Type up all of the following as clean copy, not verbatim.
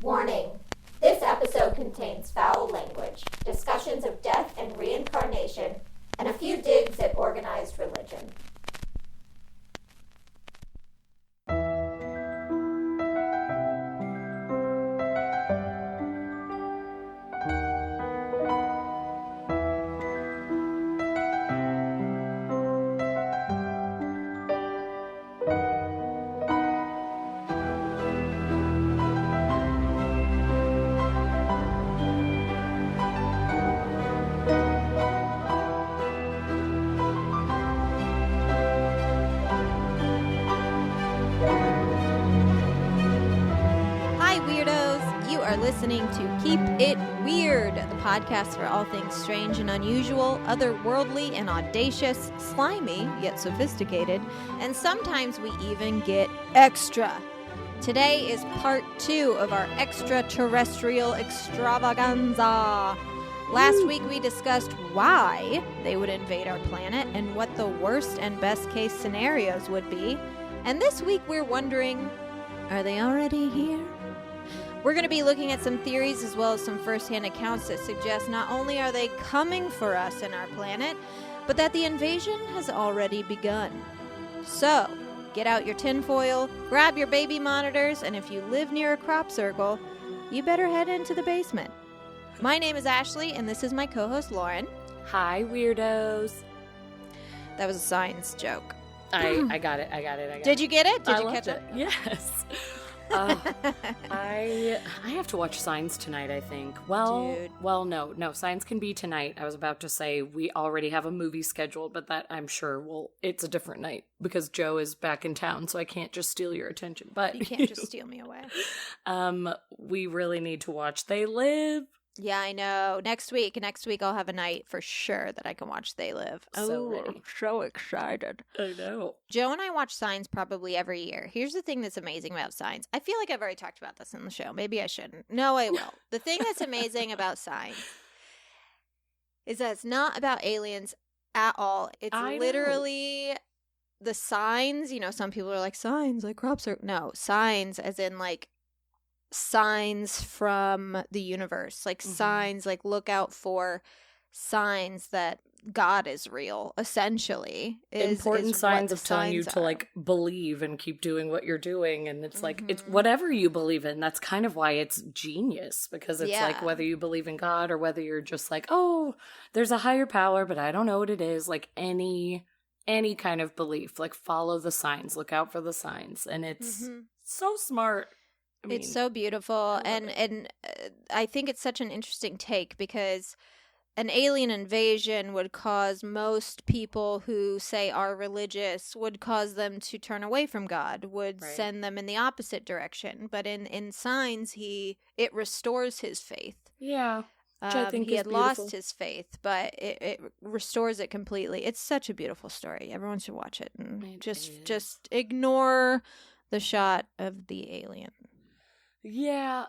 Warning. This episode contains foul language, discussions of death and reincarnation, and a few digs at organized religion. Listening to Keep It Weird, the podcast for all things strange and unusual, otherworldly and audacious, slimy yet sophisticated, and sometimes we even get extra. Today is part 2 of our extraterrestrial extravaganza. Last week we discussed why they would invade our planet and what the worst and best case scenarios would be. And this week we're wondering, are they already here? We're going to be looking at some theories as well as some first-hand accounts that suggest not only are they coming for us and our planet, but that the invasion has already begun. So, get out your tinfoil, grab your baby monitors, and if you live near a crop circle, you better head into the basement. My name is Ashley, and this is my co-host Lauren. Hi, weirdos. That was a science joke. I got it. Did you get it? Did you catch it? Yes. I have to watch Signs tonight, I think. No, Signs can be tonight. I was about to say we already have a movie scheduled, but that I'm sure it's a different night because Joe is back in town, so I can't just steal your attention. But you can't just steal me away. We really need to watch They Live. Yeah, I know. Next week I'll have a night for sure that I can watch They Live. I'm so excited. I know. Joe and I watch Signs probably every year. Here's the thing that's amazing about Signs. I feel like I've already talked about this in the show. Maybe I shouldn't. No, I will. The thing that's amazing about Signs is that it's not about aliens at all. It's literally the signs. You know, some people are like, signs, like crops are... No, signs as in like signs from the universe, like signs, like look out for signs that God is real, essentially. Important signs of telling you to like believe and keep doing what you're doing. And it's like, it's whatever you believe in. That's kind of why it's genius, because it's like whether you believe in God or whether you're just like, oh, there's a higher power, but I don't know what it is. Like any kind of belief, like follow the signs, look out for the signs. And it's so smart. It's so beautiful, and I think it's such an interesting take because an alien invasion would cause most people who say are religious, would cause them to turn away from God, would send them in the opposite direction. But in Signs, it restores his faith. Yeah, which I think he is had beautiful. lost his faith, but it restores it completely. It's such a beautiful story. Everyone should watch it and just ignore the shot of the alien. Yeah,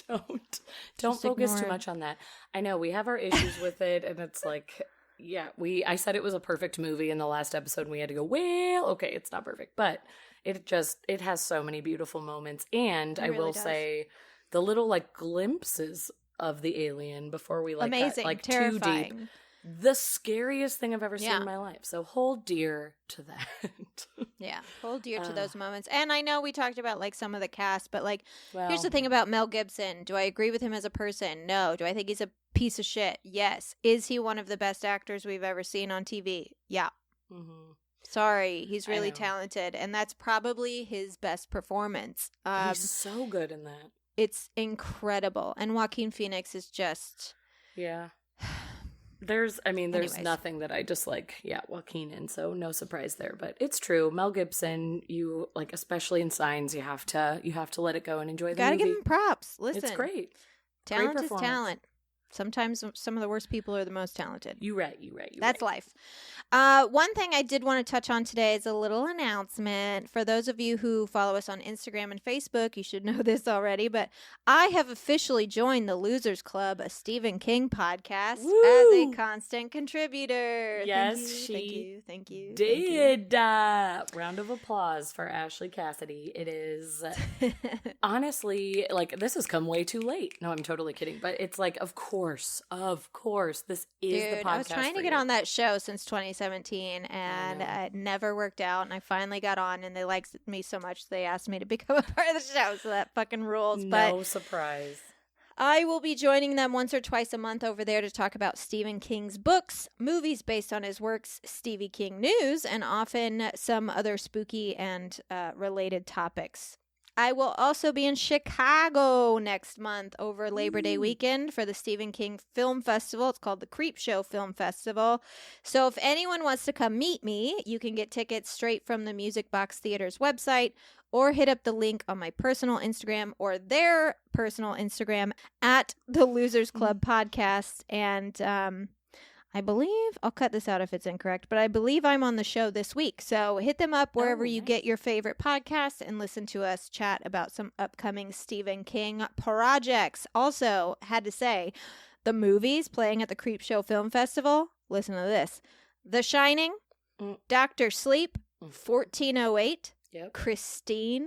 don't focus too much on that. I know we have our issues with it, and it's like, I said it was a perfect movie in the last episode, and we had to go, well, okay, it's not perfect, but it has so many beautiful moments, and I will say the little like glimpses of the alien before we like amazing, got, like terrifying. too deep. The scariest thing I've ever seen in my life. So hold dear to that. Yeah, hold dear to those moments. And I know we talked about like some of the cast, but like, here's the thing about Mel Gibson. Do I agree with him as a person? No. Do I think he's a piece of shit? Yes. Is he one of the best actors we've ever seen on TV? Yeah. Sorry, he's really talented, and that's probably his best performance. He's so good in that. It's incredible. And Joaquin Phoenix is just... Yeah. There's nothing that I dislike, Joaquin in, so no surprise there. But it's true, Mel Gibson, you like, especially in Signs, you have to let it go and enjoy the movie. Gotta give him props. Listen, it's great. Talent is talent. Sometimes some of the worst people are the most talented. You right. That's life. One thing I did want to touch on today is a little announcement. For those of you who follow us on Instagram and Facebook, you should know this already, but I have officially joined the Losers Club, a Stephen King podcast, as a constant contributor. Yes, Thank you. Did. Round of applause for Ashley Cassidy. It is honestly, like, this has come way too late. No, I'm totally kidding. But it's like, of course, this is the podcast. I was trying to get on that show since 2017, and it never worked out. And I finally got on, and they liked me so much they asked me to become a part of the show. So that fucking rules. No surprise. I will be joining them once or twice a month over there to talk about Stephen King's books, movies based on his works, Stevie King news, and often some other spooky and related topics. I will also be in Chicago next month over Labor Day weekend for the Stephen King Film Festival. It's called the Creep Show Film Festival. So if anyone wants to come meet me, you can get tickets straight from the Music Box Theater's website or hit up the link on my personal Instagram or their personal Instagram at the Losers Club Podcast. And I believe, I'll cut this out if it's incorrect, but I believe I'm on the show this week. So hit them up wherever you get your favorite podcasts and listen to us chat about some upcoming Stephen King projects. Also, had to say, the movies playing at the Creep Show Film Festival, listen to this. The Shining, Dr. Sleep, 1408, Christine,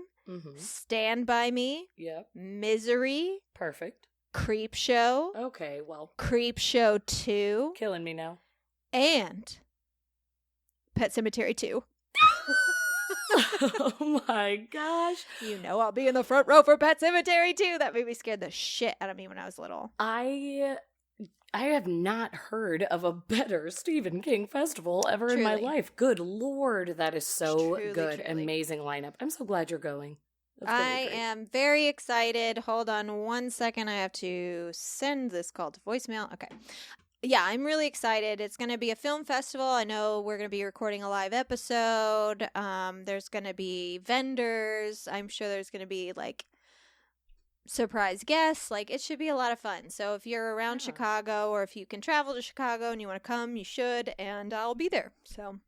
Stand By Me, Misery. Perfect. Creep Show. Okay, well. Creep Show 2. Killing me now. And Pet Sematary 2. Oh my gosh. You know I'll be in the front row for Pet Sematary 2. That movie scared the shit out of me when I was little. I have not heard of a better Stephen King festival ever in my life. Good Lord, that is so good. Truly. Amazing lineup. I'm so glad you're going. I am very excited. Hold on one second. I have to send this call to voicemail. Okay. Yeah, I'm really excited. It's going to be a film festival. I know we're going to be recording a live episode. There's going to be vendors. I'm sure there's going to be like surprise guests. Like, it should be a lot of fun. So if you're around Chicago, or if you can travel to Chicago and you want to come, you should. And I'll be there. So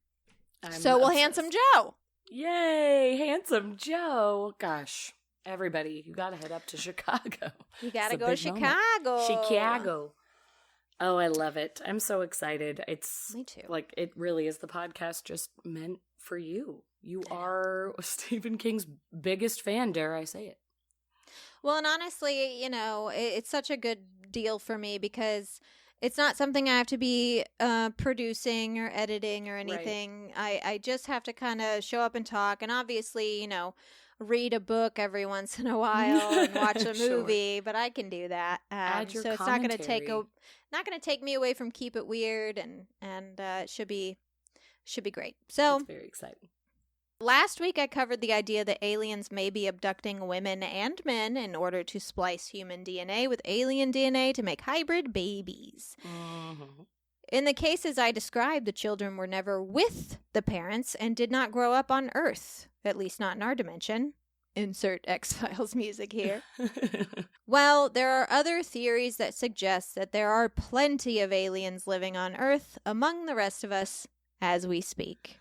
will Handsome Joe. Yay, Handsome Joe. Gosh, everybody, you got to head up to Chicago. You got to go to Chicago. Chicago. Oh, I love it. I'm so excited. Me too. Like, it really is the podcast just meant for you. You are Stephen King's biggest fan, dare I say it. Well, and honestly, you know, it's such a good deal for me because it's not something I have to be producing or editing or anything. Right. I just have to kind of show up and talk. And obviously, you know, read a book every once in a while and watch a movie, but I can do that. Add your so it's commentary. not going to take me away from Keep It Weird, and it should be great. So it's very exciting. Last week I covered the idea that aliens may be abducting women and men in order to splice human DNA with alien DNA to make hybrid babies. Mm-hmm. In the cases I described, the children were never with the parents and did not grow up on Earth, at least not in our dimension. Insert X-Files music here. Well, there are other theories that suggest that there are plenty of aliens living on Earth among the rest of us as we speak.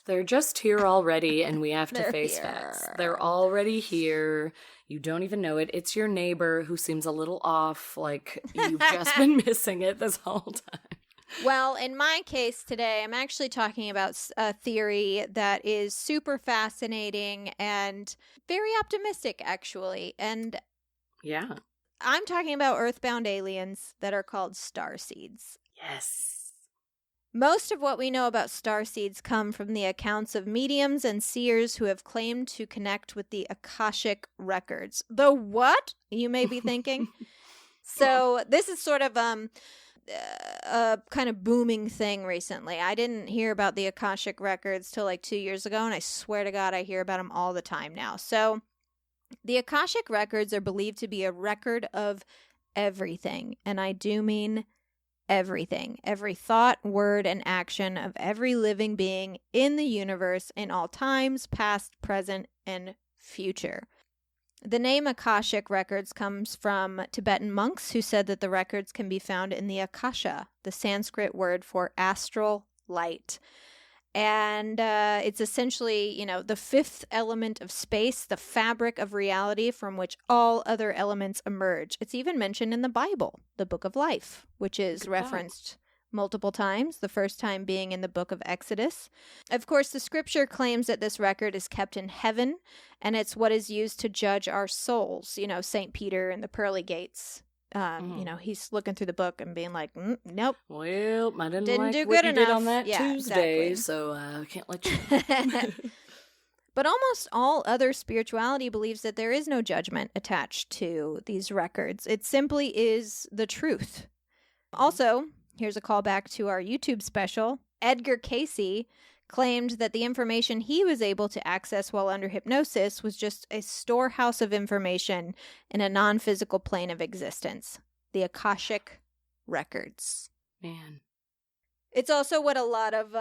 They're just here already, and we have to face facts. They're already here. You don't even know it. It's your neighbor who seems a little off, like you've just been missing it this whole time. Well, in my case today, I'm actually talking about a theory that is super fascinating and very optimistic, actually. And yeah, I'm talking about earthbound aliens that are called starseeds. Yes. Most of what we know about starseeds come from the accounts of mediums and seers who have claimed to connect with the Akashic records. The what? You may be thinking. So this is sort of a kind of booming thing recently. I didn't hear about the Akashic records till like 2 years ago, and I swear to God I hear about them all the time now. So the Akashic records are believed to be a record of everything, and I do mean everything. Every thought, word, and action of every living being in the universe in all times, past, present, and future. The name Akashic Records comes from Tibetan monks who said that the records can be found in the Akasha, the Sanskrit word for astral light. And it's essentially, the fifth element of space, the fabric of reality from which all other elements emerge. It's even mentioned in the Bible, the Book of Life, which is referenced multiple times, the first time being in the book of Exodus. Of course, the scripture claims that this record is kept in heaven, and it's what is used to judge our souls. St. Peter and the pearly gates. He's looking through the book and being like, nope. Well, I didn't like do what good you enough. did on that Tuesday, exactly. so I can't let you. But almost all other spirituality believes that there is no judgment attached to these records. It simply is the truth. Also, here's a callback to our YouTube special. Edgar Cayce claimed that the information he was able to access while under hypnosis was just a storehouse of information in a non-physical plane of existence. The Akashic Records. Man. It's also what a lot of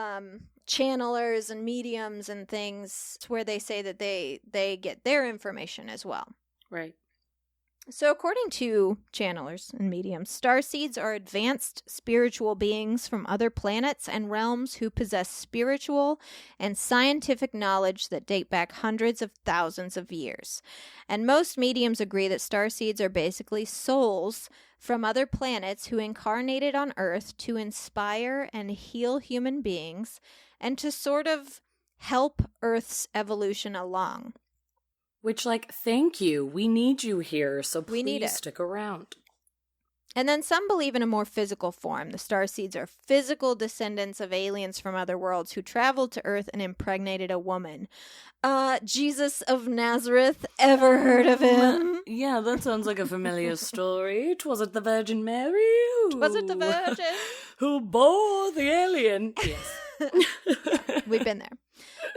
channelers and mediums and things, it's where they say that they get their information as well. Right. So according to channelers and mediums, starseeds are advanced spiritual beings from other planets and realms who possess spiritual and scientific knowledge that date back hundreds of thousands of years. And most mediums agree that starseeds are basically souls from other planets who incarnated on Earth to inspire and heal human beings and to sort of help Earth's evolution along. Which, thank you. We need you here, so please stick around. And then some believe in a more physical form. The starseeds are physical descendants of aliens from other worlds who traveled to Earth and impregnated a woman. Jesus of Nazareth, ever heard of him? Yeah, that sounds like a familiar story. Was it the Virgin Mary? Was it the Virgin? Who bore the alien? Yes. We've been there.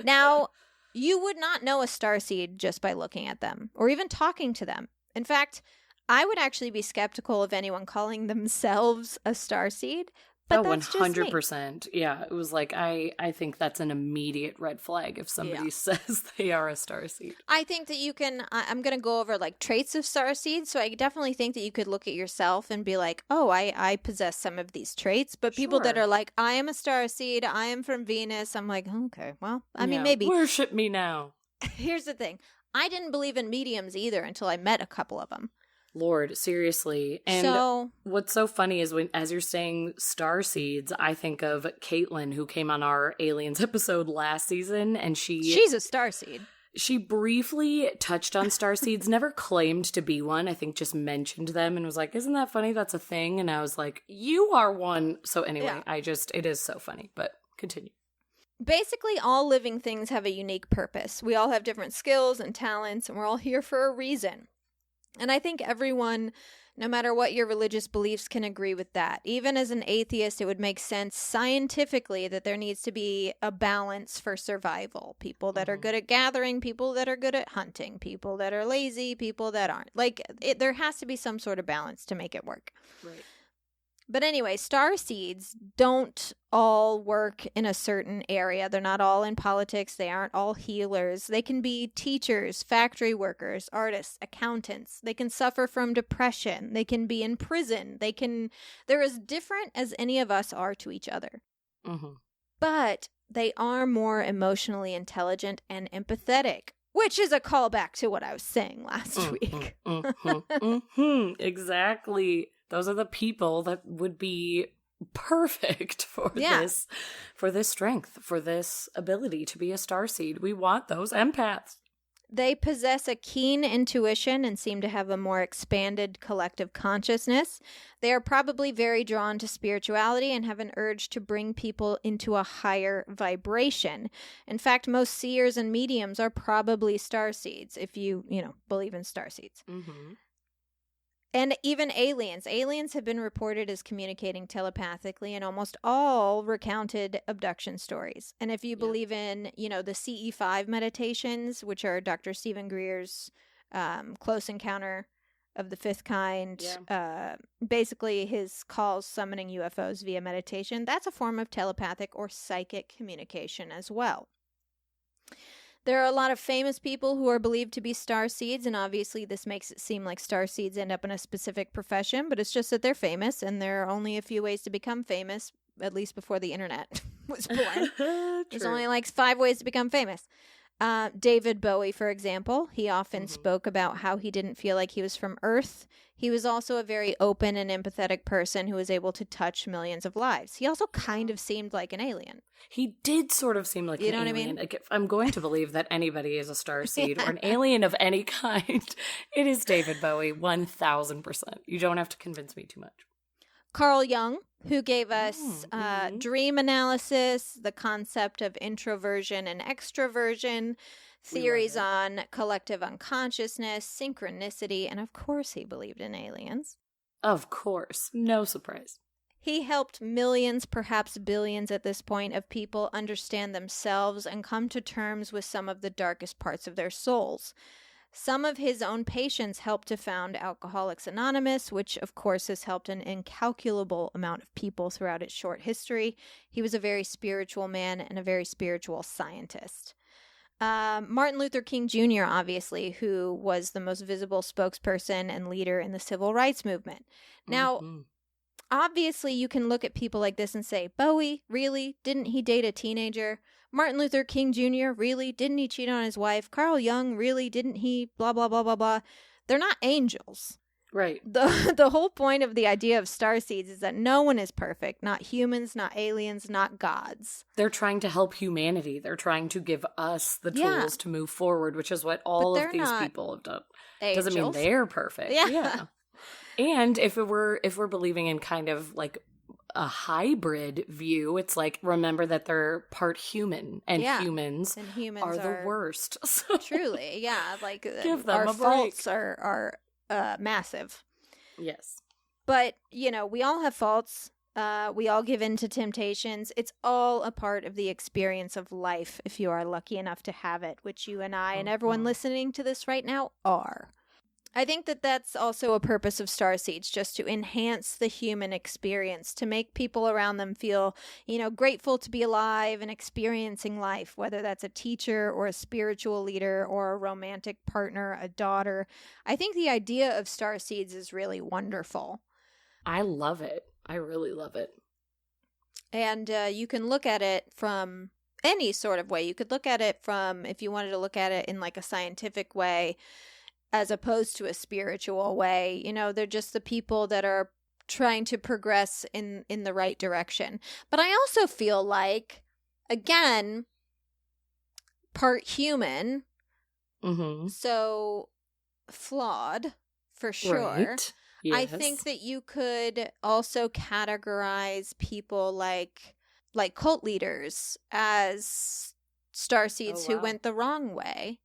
Now, you would not know a starseed just by looking at them or even talking to them. In fact, I would actually be skeptical of anyone calling themselves a starseed. But that's 100%. Just me. Yeah, it was I think that's an immediate red flag if somebody says they are a starseed. I think that you can, I'm going to go over traits of starseeds. So I definitely think that you could look at yourself and be like, oh, I possess some of these traits. But people that are like, I am a starseed, I am from Venus. I'm like, okay, well, I mean, maybe. Worship me now. Here's the thing. I didn't believe in mediums either until I met a couple of them. Lord, seriously. And what's so funny is as you're saying starseeds, I think of Caitlin, who came on our Aliens episode last season, and she's a starseed. She briefly touched on starseeds, never claimed to be one. I think just mentioned them and was like, isn't that funny? That's a thing. And I was like, you are one. So anyway, it is so funny, but continue. Basically, all living things have a unique purpose. We all have different skills and talents, and we're all here for a reason. And I think everyone, no matter what your religious beliefs, can agree with that. Even as an atheist, it would make sense scientifically that there needs to be a balance for survival. People that are good at gathering, people that are good at hunting, people that are lazy, people that aren't. There has to be some sort of balance to make it work. Right. But anyway, starseeds don't all work in a certain area. They're not all in politics. They aren't all healers. They can be teachers, factory workers, artists, accountants. They can suffer from depression. They can be in prison. They're as different as any of us are to each other. Mm-hmm. But they are more emotionally intelligent and empathetic, which is a callback to what I was saying last week. Exactly. Those are the people that would be perfect for this strength, for this ability to be a starseed. We want those empaths. They possess a keen intuition and seem to have a more expanded collective consciousness. They are probably very drawn to spirituality and have an urge to bring people into a higher vibration. In fact, most seers and mediums are probably starseeds, if you believe in starseeds. Mm-hmm. And even aliens. Aliens have been reported as communicating telepathically in almost all recounted abduction stories. And if you believe in, the CE5 meditations, which are Dr. Stephen Greer's Close Encounter of the Fifth Kind, basically his calls summoning UFOs via meditation, that's a form of telepathic or psychic communication as well. There are a lot of famous people who are believed to be starseeds, and obviously this makes it seem like starseeds end up in a specific profession, but it's just that they're famous, and there are only a few ways to become famous, at least before the internet was born. There's only like 5 ways to become famous. David Bowie, for example, he often spoke about how he didn't feel like he was from Earth. He was also a very open and empathetic person who was able to touch millions of lives. He also kind of seemed like an alien. He did sort of seem like an alien. You know what I mean? Like, if I'm going to believe that anybody is a starseed or an alien of any kind, it is David Bowie, 1,000%. You don't have to convince me too much. Carl Jung, who gave us dream analysis, the concept of introversion and extroversion, theories on collective unconsciousness, synchronicity, and of course he believed in aliens. Of course. No surprise. He helped millions, perhaps billions at this point, of people understand themselves and come to terms with some of the darkest parts of their souls. Some of his own patients helped to found Alcoholics Anonymous, which of course has helped an incalculable amount of people throughout its short history. He was a very spiritual man and a very spiritual scientist. Martin Luther King Jr., obviously, who was the most visible spokesperson and leader in the civil rights movement. Now, obviously, you can look at people like this and say, Bowie, really? Didn't he date a teenager? Martin Luther King Jr., really? Didn't he cheat on his wife? Carl Jung, really? Didn't he? Blah, blah, blah, blah, blah. They're not angels. Right. The whole point of the idea of starseeds is that no one is perfect. Not humans, not aliens, not gods. They're trying to help humanity. They're trying to give us the tools to move forward, which is what all of these people have done. Angels. Doesn't mean they're perfect. Yeah. And if we're believing in kind of like a hybrid view, it's like, remember that they're part human, and humans are the worst. So truly, yeah. Like, give them our a break. faults are massive. Yes. But, you know, we all have faults. We all give in to temptations. It's all a part of the experience of life if you are lucky enough to have it, which you and I and everyone listening to this right now are. I think that that's also a purpose of starseeds, just to enhance the human experience, to make people around them feel, you know, grateful to be alive and experiencing life, whether that's a teacher or a spiritual leader or a romantic partner, a daughter. I think the idea of starseeds is really wonderful. I love it. I really love it. And you can look at it from any sort of way. You could look at it from, if you wanted to look at it in like a scientific way, as opposed to a spiritual way. You know, they're just the people that are trying to progress in the right direction. But I also feel like, again, part human, so flawed, for sure. Right. Yes. I think that you could also categorize people like cult leaders as starseeds who went the wrong way.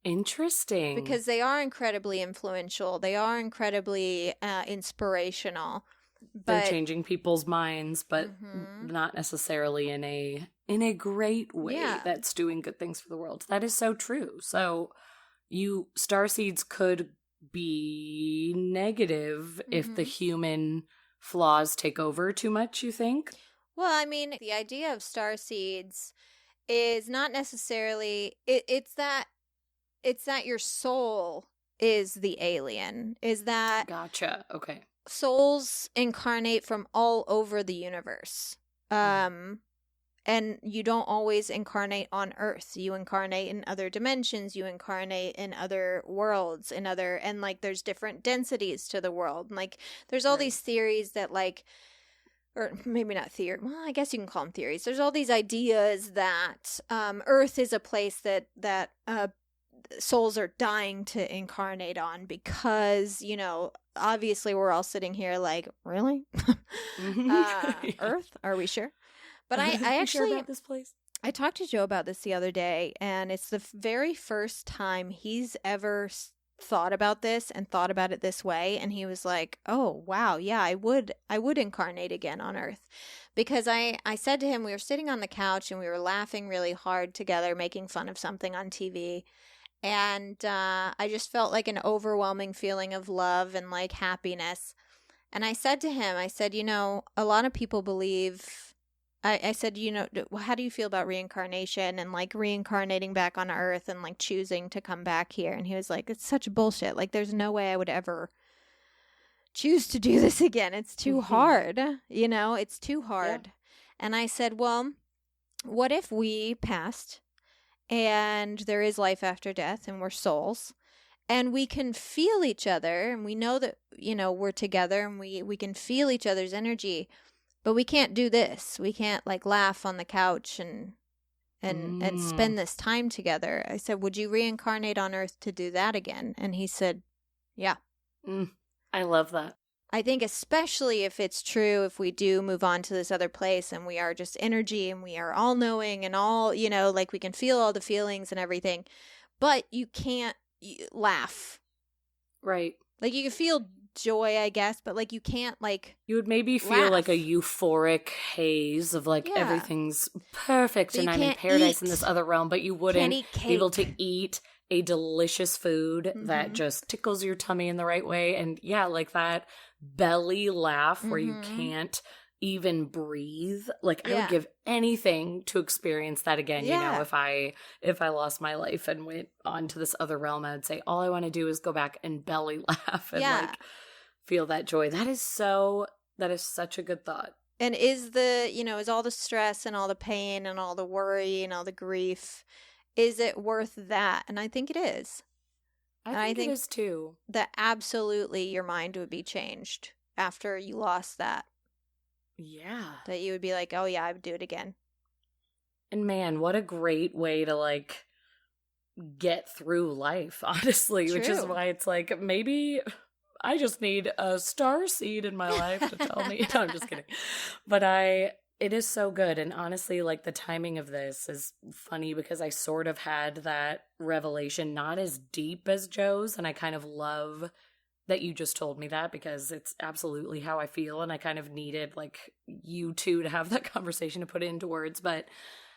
Interesting. Because they are incredibly influential. They are incredibly inspirational. But they're changing people's minds, but not necessarily in a great way that's doing good things for the world. That is so true. So starseeds could be negative if the human flaws take over too much, you think? Well, I mean, the idea of starseeds is not necessarily it's that your soul is the alien. Is that Gotcha. Okay. Souls incarnate from all over the universe. And you don't always incarnate on Earth. You incarnate in other dimensions. You incarnate in other worlds, and like there's different densities to the world. And like there's all these theories that like, or maybe not theory. Well, I guess you can call them theories. There's all these ideas that Earth is a place that souls are dying to incarnate on because, you know, obviously we're all sitting here like, really? Earth? Are we sure? But I actually sure about this place? I talked to Joe about this the other day, and it's the very first time he's ever thought about this and thought about it this way, and he was like, oh wow, yeah, I would incarnate again on Earth. Because I said to him, we were sitting on the couch and we were laughing really hard together, making fun of something on TV, and I just felt like an overwhelming feeling of love and like happiness. And I said to him, you know, a lot of people believe I said, how do you feel about reincarnation and like reincarnating back on Earth and like choosing to come back here? And he was like, it's such bullshit. Like, there's no way I would ever choose to do this again. It's too hard. It's too hard. Yeah. And I said, well, what if we passed and there is life after death and we're souls and we can feel each other and we know that, we're together and we can feel each other's energy. But we can't do this. We can't like laugh on the couch and spend this time together. I said, would you reincarnate on Earth to do that again? And he said, yeah. I love that. I think especially if it's true, if we do move on to this other place and we are just energy and we are all knowing and all, like we can feel all the feelings and everything, but you can't laugh. Right. Like you can feel joy, I guess, but like you can't like you would maybe feel laugh. Like a euphoric haze of like everything's perfect and I'm in paradise in this other realm, but you wouldn't be able to eat a delicious food that just tickles your tummy in the right way. And yeah, like that belly laugh where you can't even breathe. Like I would give anything to experience that again. If I lost my life and went on to this other realm, I would say all I want to do is go back and belly laugh and like feel that joy. That is such a good thought. And is all the stress and all the pain and all the worry and all the grief, is it worth that? And I think it is. I think it is too. That absolutely your mind would be changed after you lost that. Yeah. That you would be like, oh yeah, I would do it again. And man, what a great way to like get through life, honestly. True. Which is why it's like, maybe I just need a starseed in my life to tell me. No, I'm just kidding. But it is so good. And honestly, like the timing of this is funny because I sort of had that revelation, not as deep as Joe's. And I kind of love that you just told me that because it's absolutely how I feel. And I kind of needed like you two to have that conversation to put it into words. But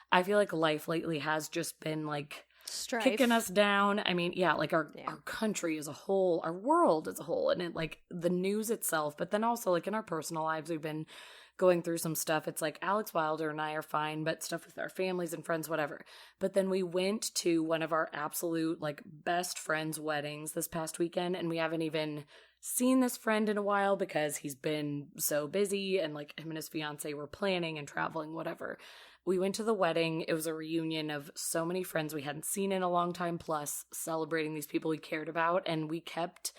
I feel like life lately has just been like strife, kicking us down. I mean, like our country as a whole, our world as a whole, and it, like the news itself, but then also like in our personal lives, we've been going through some stuff. It's like Alex Wilder and I are fine, but stuff with our families and friends, whatever. But then we went to one of our absolute like best friends' weddings this past weekend, and we haven't even seen this friend in a while because he's been so busy, and like him and his fiance were planning and traveling, whatever. We went to the wedding. It was a reunion of so many friends we hadn't seen in a long time, plus celebrating these people we cared about, and we kept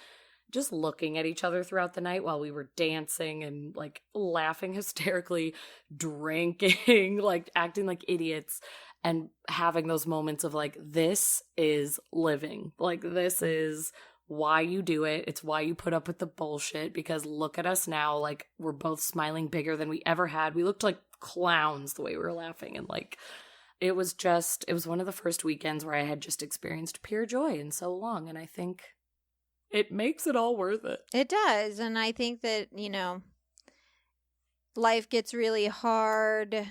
just looking at each other throughout the night while we were dancing and like laughing hysterically, drinking, like acting like idiots, and having those moments of like, this is living. Like, this is why you do it. It's why you put up with the bullshit, because look at us now. Like, we're both smiling bigger than we ever had. We looked like clowns the way we were laughing. And like, it was one of the first weekends where I had just experienced pure joy in so long. And I think it makes it all worth it. It does. And I think that, life gets really hard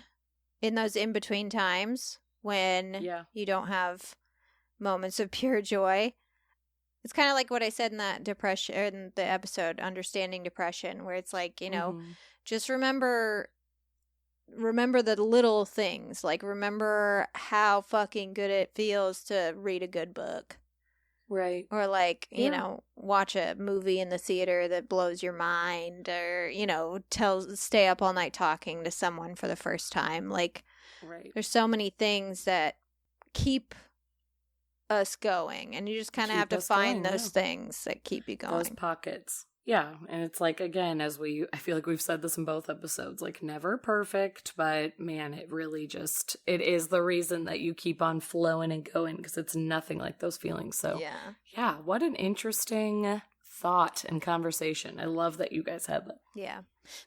in those in-between times when you don't have moments of pure joy. It's kind of like what I said in that depression, in the episode, Understanding Depression, where it's like, just remember the little things. Like, remember how fucking good it feels to read a good book. Right. Or like, watch a movie in the theater that blows your mind, or, stay up all night talking to someone for the first time. Like, there's so many things that keep us going, and you just kind of have to find those things that keep you going. Those pockets. Yeah, and it's like, again, I feel like we've said this in both episodes, like, never perfect, but man, it really it is the reason that you keep on flowing and going, because it's nothing like those feelings. So yeah, what an interesting thought and conversation. I love that you guys had that. Yeah.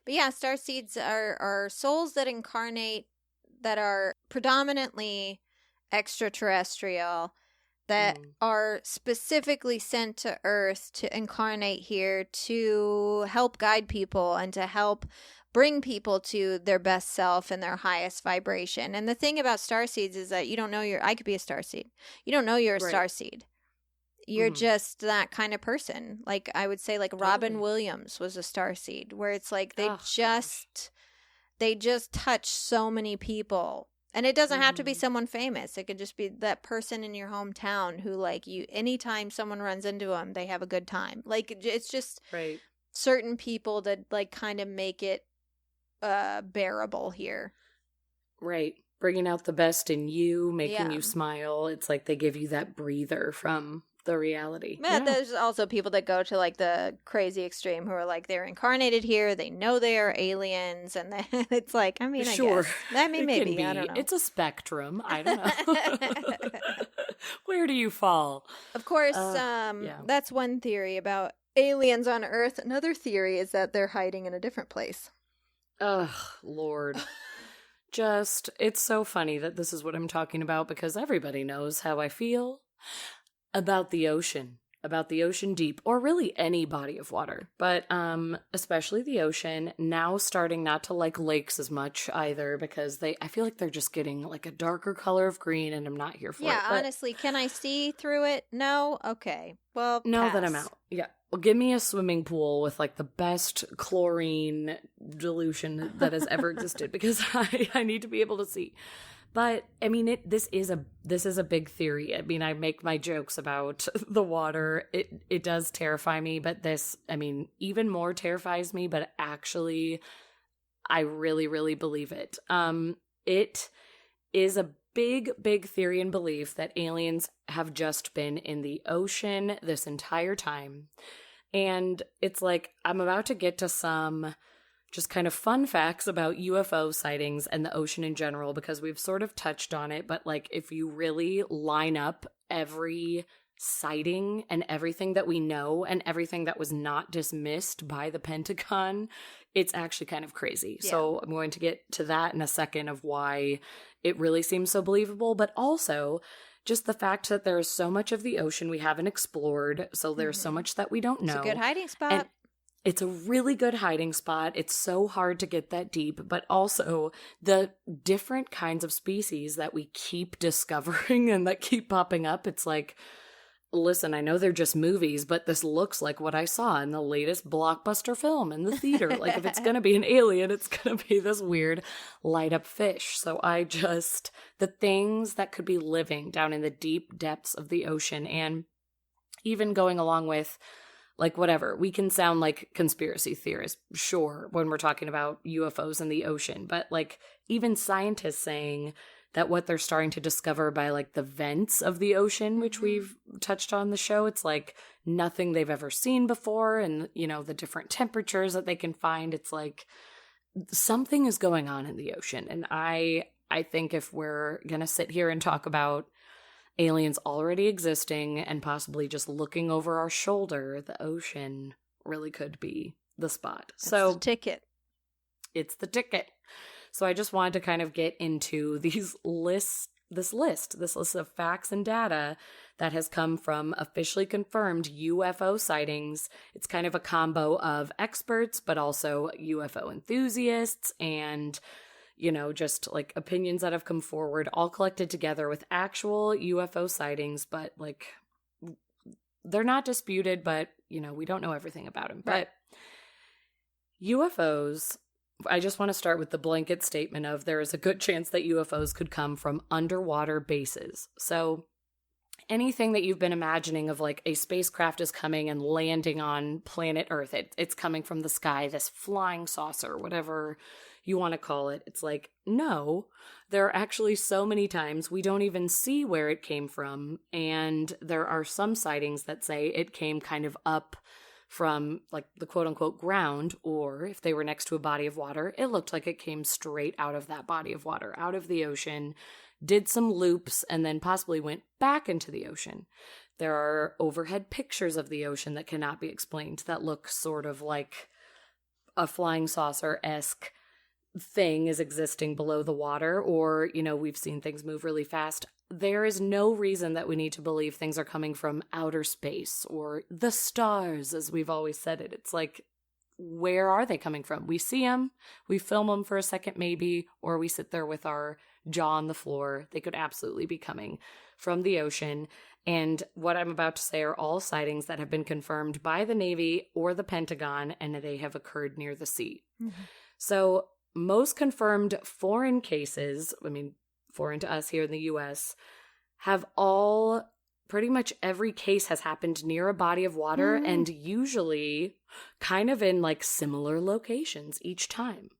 But yeah, starseeds are souls that incarnate, that are predominantly extraterrestrial, that are specifically sent to Earth to incarnate here to help guide people and to help bring people to their best self and their highest vibration. And the thing about starseeds is that you don't know I could be a starseed. You don't know you're a starseed. You're just that kind of person. Like, I would say, like, Robin Williams was a starseed, where it's like they they just touch so many people. And it doesn't have to be someone famous. It could just be that person in your hometown who, like, you, anytime someone runs into them, they have a good time. Like, it's just certain people that, like, kind of make it bearable here. Right. Bringing out the best in you, making you smile. It's like they give you that breather from the reality. Yeah, there's also people that go to, like, the crazy extreme who are like, they're incarnated here, they know they are aliens, and then it's like, I mean, I guess. I mean, maybe, I don't know. It's a spectrum. I don't know. Where do you fall? Of course, that's one theory about aliens on Earth. Another theory is that they're hiding in a different place. Ugh, Lord. It's so funny that this is what I'm talking about, because everybody knows how I feel about the ocean deep, or really any body of water, but especially the ocean, now starting not to like lakes as much either, because I feel like they're just getting like a darker color of green, and I'm not here for it. Yeah, honestly, can I see through it? No? Okay. Well, now pass. that I'm out. Yeah. Well, give me a swimming pool with like the best chlorine dilution that has ever existed, because I need to be able to see. But I mean, this is a big theory. I mean, I make my jokes about the water. It does terrify me, but this, I mean, even more terrifies me. But actually, I really, really believe it. It is a big theory and belief that aliens have just been in the ocean this entire time, and it's like I'm about to get to some just kind of fun facts about UFO sightings and the ocean in general, because we've sort of touched on it, but like if you really line up every sighting and everything that we know and everything that was not dismissed by the Pentagon, it's actually kind of crazy. Yeah. So I'm going to get to that in a second of why it really seems so believable, but also just the fact that there is so much of the ocean we haven't explored, so there's so much that we don't know. It's a good hiding spot. And it's a really good hiding spot. It's so hard to get that deep, but also the different kinds of species that we keep discovering and that keep popping up. It's like, listen, I know they're just movies, but this looks like what I saw in the latest blockbuster film in the theater. Like, if it's going to be an alien, it's going to be this weird light up fish. So the things that could be living down in the deep depths of the ocean, and even going along with, like, whatever, we can sound like conspiracy theorists, sure, when we're talking about UFOs in the ocean, but like even scientists saying that what they're starting to discover by like the vents of the ocean, which we've touched on the show, it's like nothing they've ever seen before. And, you know, the different temperatures that they can find, it's like something is going on in the ocean. And I think if we're going to sit here and talk about aliens already existing and possibly just looking over our shoulder, the ocean really could be the spot. It's the ticket. It's the ticket. So I just wanted to kind of get into this list of facts and data that has come from officially confirmed UFO sightings. It's kind of a combo of experts, but also UFO enthusiasts and, you know, just like opinions that have come forward, all collected together with actual UFO sightings, but like they're not disputed, but, you know, we don't know everything about them. Right. But UFOs, I just want to start with the blanket statement of there is a good chance that UFOs could come from underwater bases. So anything that you've been imagining of like a spacecraft is coming and landing on planet Earth, it's coming from the sky, this flying saucer, whatever you want to call it. It's like, no, there are actually so many times we don't even see where it came from. And there are some sightings that say it came kind of up from like the quote unquote ground, or if they were next to a body of water, it looked like it came straight out of that body of water, out of the ocean, did some loops, and then possibly went back into the ocean. There are overhead pictures of the ocean that cannot be explained that look sort of like a flying saucer-esque thing is existing below the water, or, you know, we've seen things move really fast. There is no reason that we need to believe things are coming from outer space or the stars, as we've always said it. It's like, where are they coming from? We see them, we film them for a second maybe, or we sit there with our jaw on the floor. They could absolutely be coming from the ocean. And what I'm about to say are all sightings that have been confirmed by the Navy or the Pentagon, and they have occurred near the sea. Mm-hmm. So most confirmed foreign cases, I mean, foreign to us here in the U.S., have all, pretty much every case has happened near a body of water and usually kind of in like similar locations each time.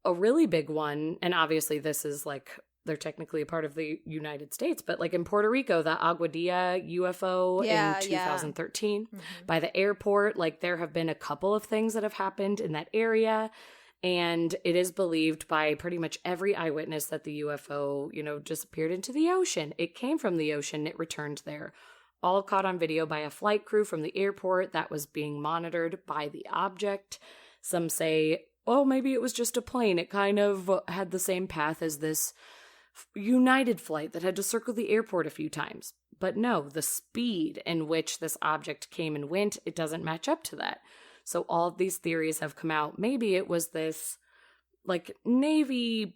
A really big one, and obviously this is like, they're technically a part of the United States, but like in Puerto Rico, the Aguadilla UFO in 2013 by the airport, like there have been a couple of things that have happened in that area. And it is believed by pretty much every eyewitness that the UFO, you know, disappeared into the ocean. It came from the ocean. It returned there. All caught on video by a flight crew from the airport that was being monitored by the object. Some say, oh, maybe it was just a plane. It kind of had the same path as this United flight that had to circle the airport a few times. But no, the speed in which this object came and went, it doesn't match up to that. So all of these theories have come out. Maybe it was this like Navy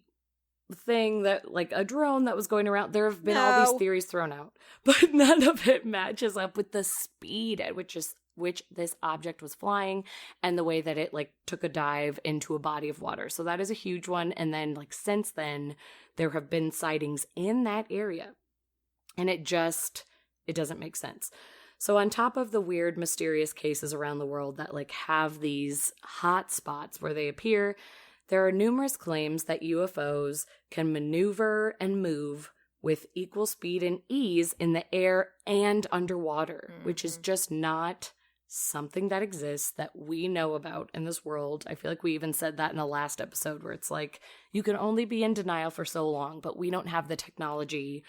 thing that like a drone that was going around. There have been all these theories thrown out, but none of it matches up with the speed at which this object was flying and the way that it like took a dive into a body of water. So that is a huge one. And then like since then, there have been sightings in that area. And it doesn't make sense. So on top of the weird, mysterious cases around the world that like have these hot spots where they appear, there are numerous claims that UFOs can maneuver and move with equal speed and ease in the air and underwater, which is just not something that exists that we know about in this world. I feel like we even said that in the last episode where it's like, you can only be in denial for so long, but we don't have the technology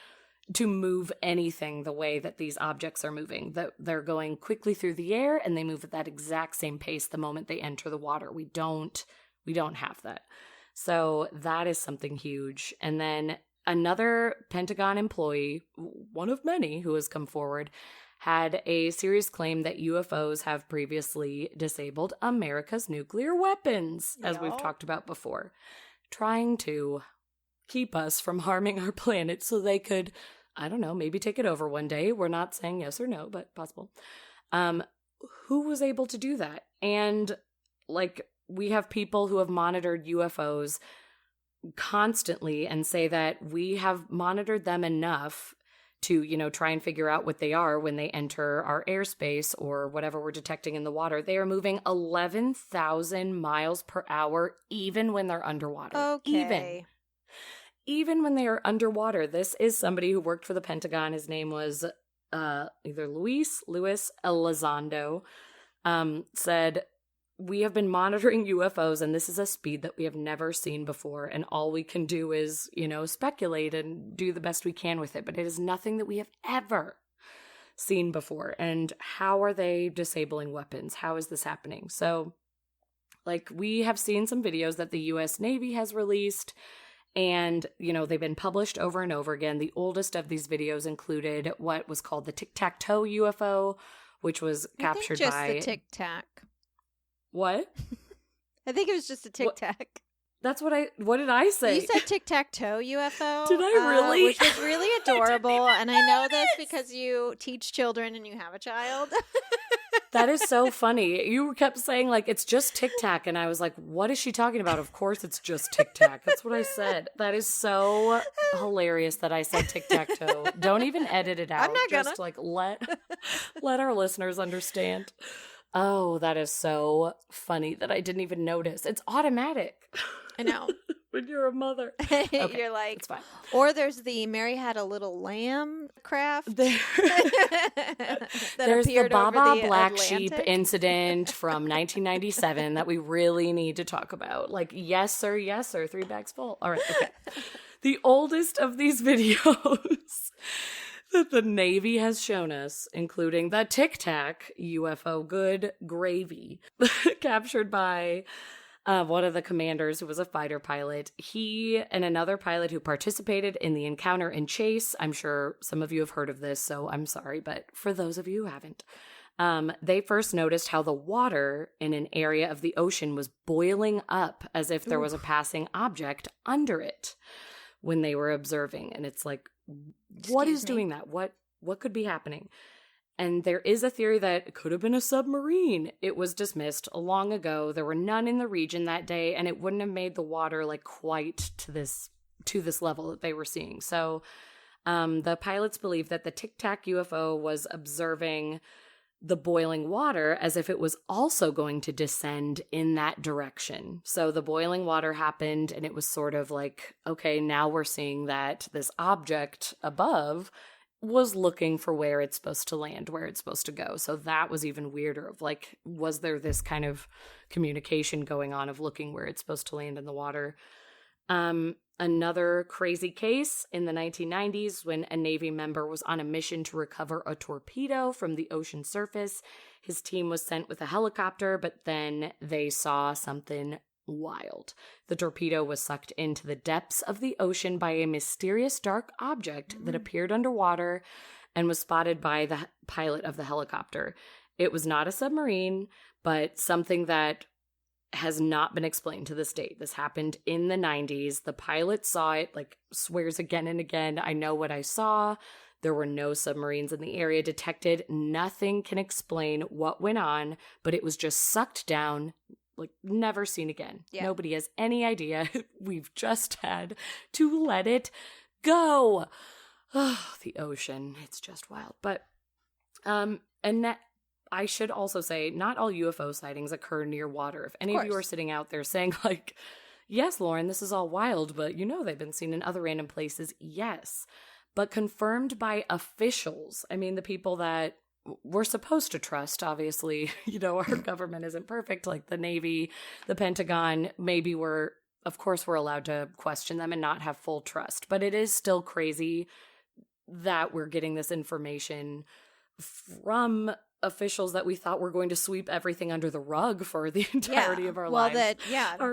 to move anything the way that these objects are moving. That they're going quickly through the air and they move at that exact same pace the moment they enter the water. We don't have that. So that is something huge. And then another Pentagon employee, one of many who has come forward, had a serious claim that UFOs have previously disabled America's nuclear weapons, as we've talked about before, trying to keep us from harming our planet so they could, I don't know, maybe take it over one day. We're not saying yes or no, but possible. Who was able to do that? And like, we have people who have monitored UFOs constantly and say that we have monitored them enough to, you know, try and figure out what they are when they enter our airspace or whatever we're detecting in the water. They are moving 11,000 miles per hour, even when they're underwater. Okay. Even when they are underwater. This is somebody who worked for the Pentagon. His name was either Luis Elizondo, said, we have been monitoring UFOs and this is a speed that we have never seen before. And all we can do is, you know, speculate and do the best we can with it. But it is nothing that we have ever seen before. And how are they disabling weapons? How is this happening? So, like, we have seen some videos that the U.S. Navy has released. And, you know, they've been published over and over again. The oldest of these videos included what was called the tic-tac-toe UFO, which was captured by... just the tic-tac. What? I think it was just a tic-tac. That's what did I say? You said tic-tac-toe UFO. Did I really? Which was really adorable. And I know this because you teach children and you have a child. That is so funny. You kept saying, like, it's just tic-tac. And I was like, what is she talking about? Of course it's just tic-tac. That's what I said. That is so hilarious that I said tic-tac-toe. Don't even edit it out. I'm not just, like, let our listeners understand. Oh, that is so funny that I didn't even notice. It's automatic. I know. When you're a mother. Okay, you're like, it's fine. Or there's the Mary Had a Little Lamb craft. There's the Baa Baa Blacksheep Incident from 1997 that we really need to talk about. Like, yes, sir, 3 bags full. All right, okay. The oldest of these videos that the Navy has shown us, including the Tic Tac UFO, good gravy, captured by one of the commanders who was a fighter pilot. He and another pilot who participated in the encounter and chase. I'm sure some of you have heard of this, so I'm sorry, but for those of you who haven't, they first noticed how the water in an area of the ocean was boiling up as if there was a passing object under it when they were observing. And it's like, what is doing that? What could be happening? And there is a theory that it could have been a submarine. It was dismissed long ago. There were none in the region that day, and it wouldn't have made the water like quite to this level that they were seeing. So the pilots believe that the Tic Tac UFO was observing the boiling water as if it was also going to descend in that direction. So the boiling water happened, and it was sort of like, okay, now we're seeing that this object above was looking for where it's supposed to land, where it's supposed to go. So that was even weirder of like, was there this kind of communication going on of looking where it's supposed to land in the water? Another crazy case in the 1990s when a Navy member was on a mission to recover a torpedo from the ocean surface. His team was sent with a helicopter, but then they saw something wild. The torpedo was sucked into the depths of the ocean by a mysterious dark object that appeared underwater and was spotted by the pilot of the helicopter. It was not a submarine, but something that has not been explained to this date. This happened in the 90s. The pilot saw it, like swears again and again, I know what I saw. There were no submarines in the area detected. Nothing can explain what went on, but it was just sucked down, like never seen again. Yeah. Nobody has any idea. We've just had to let it go. Oh, the ocean. It's just wild. But, and that, I should also say, not all UFO sightings occur near water. If any of you are sitting out there saying like, yes, Lauren, this is all wild, but you know they've been seen in other random places. Yes, but confirmed by officials. I mean, the people that we're supposed to trust, obviously, you know, our government isn't perfect, like the Navy, the Pentagon, maybe we're allowed to question them and not have full trust. But it is still crazy that we're getting this information from officials that we thought were going to sweep everything under the rug for the entirety of our lives.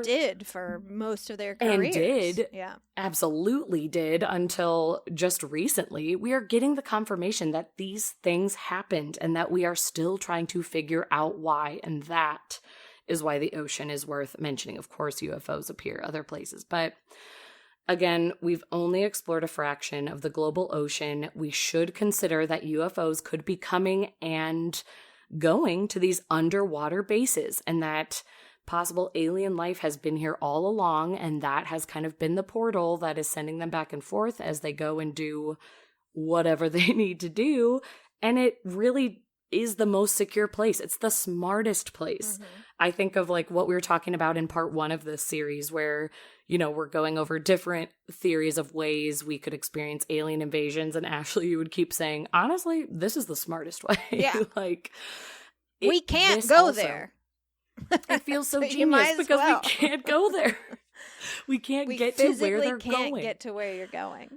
Did for most of their careers. And absolutely did until just recently. We are getting the confirmation that these things happened and that we are still trying to figure out why. And that is why the ocean is worth mentioning. Of course, UFOs appear other places, but again, we've only explored a fraction of the global ocean. We should consider that UFOs could be coming and going to these underwater bases, and that possible alien life has been here all along, and that has kind of been the portal that is sending them back and forth as they go and do whatever they need to do. And it really is the most secure place. It's the smartest place. Mm-hmm. I think of like what we were talking about in part 1 of this series where, you know, we're going over different theories of ways we could experience alien invasions. And Ashley, you would keep saying, honestly, this is the smartest way. Yeah. Like, we can't go there. It feels so genius because we can't go there. We can't get to where they're going. We can't get to where you're going.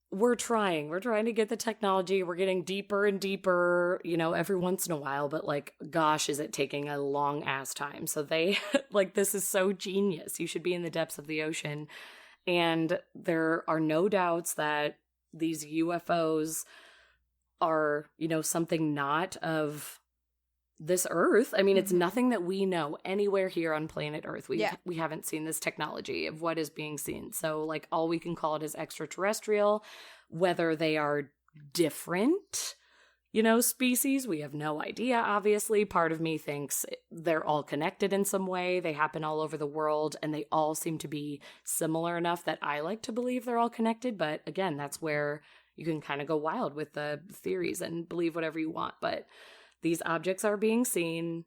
We're trying to get the technology. We're getting deeper and deeper, you know, every once in a while, but like, gosh, is it taking a long ass time. So they like, this is so genius. You should be in the depths of the ocean. And there are no doubts that these UFOs are, you know, something not of this Earth. I mean, it's nothing that we know anywhere here on planet Earth. We haven't seen this technology of what is being seen. So like all we can call it is extraterrestrial. Whether they are different, you know, species, we have no idea, obviously. Part of me thinks they're all connected in some way. They happen all over the world, and they all seem to be similar enough that I like to believe they're all connected. But again, that's where you can kind of go wild with the theories and believe whatever you want. But these objects are being seen.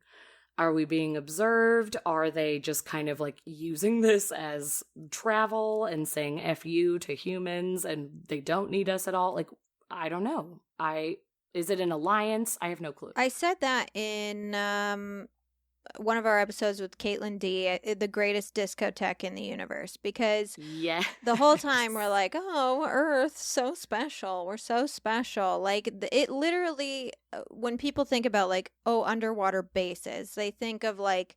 Are we being observed? Are they just kind of like using this as travel and saying F you to humans and they don't need us at all? Like, I don't know. Is it an alliance? I have no clue. I said that in one of our episodes with Caitlin D, the greatest discotheque in the universe, because the whole time we're like, oh, Earth, so special. We're so special. Like, it literally, when people think about like, oh, underwater bases, they think of like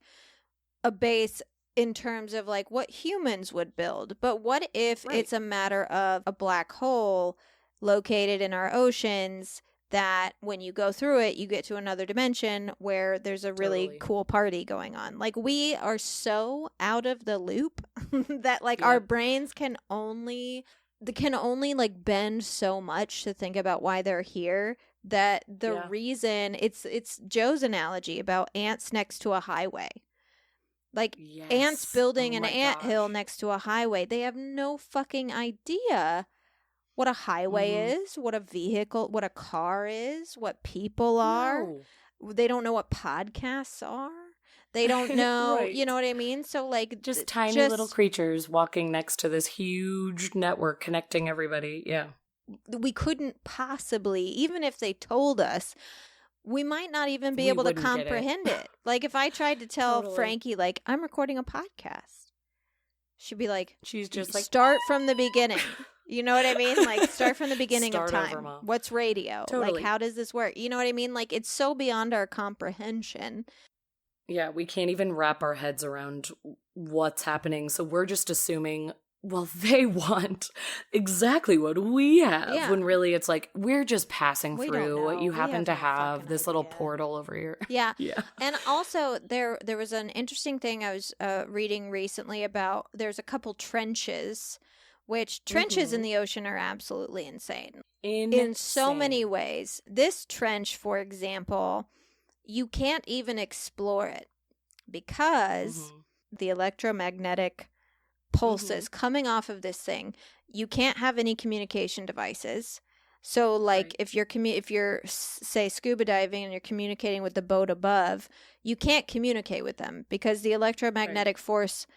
a base in terms of like what humans would build. But what if it's a matter of a black hole located in our oceans that when you go through it, you get to another dimension where there's a really cool party going on. Like, we are so out of the loop that like our brains can only like bend so much to think about why they're here that the reason it's Joe's analogy about ants next to a highway. Like ants building an anthill next to a highway. They have no fucking idea what a highway is, what a vehicle, what a car is, what people are. No. They don't know what podcasts are. They don't know, right. You know what I mean? So like just tiny little creatures walking next to this huge network connecting everybody. Yeah. We couldn't possibly, even if they told us, we might not even be able to comprehend it. Like if I tried to tell Frankie, like, I'm recording a podcast, she'd be like, she's just like, start from the beginning. You know what I mean? Like start from the beginning of time. Over, what's radio? Totally. Like how does this work? You know what I mean? Like it's so beyond our comprehension. Yeah, we can't even wrap our heads around what's happening. So we're just assuming, well, they want exactly what we have. When really it's like, we're just passing through what you happen to have, this little portal over here. Yeah. And also there was an interesting thing I was reading recently about, there's a couple trenches, which trenches in the ocean are absolutely insane. In so many ways. This trench, for example, you can't even explore it because the electromagnetic pulses coming off of this thing, you can't have any communication devices. So like if you're say scuba diving and you're communicating with the boat above, you can't communicate with them because the electromagnetic force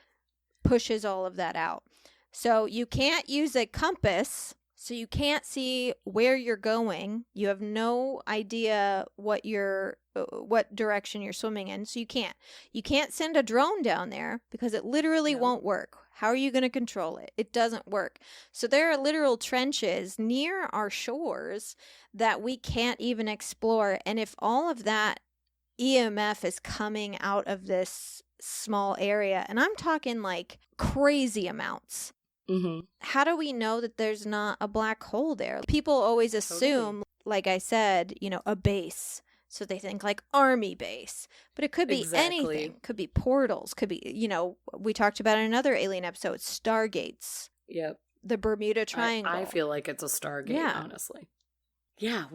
pushes all of that out. So you can't use a compass, so you can't see where you're going. You have no idea what direction you're swimming in. So you can't send a drone down there because it literally won't work. How are you going to control it? It doesn't work. So there are literal trenches near our shores that we can't even explore. And if all of that EMF is coming out of this small area, and I'm talking like crazy amounts, how do we know that there's not a black hole there? People always assume, like I said, a base. So they think like army base, but it could be anything. Could be portals. Could be, we talked about in another Alien episode, stargates. Yep. The Bermuda Triangle. I feel like it's a stargate, honestly. Yeah,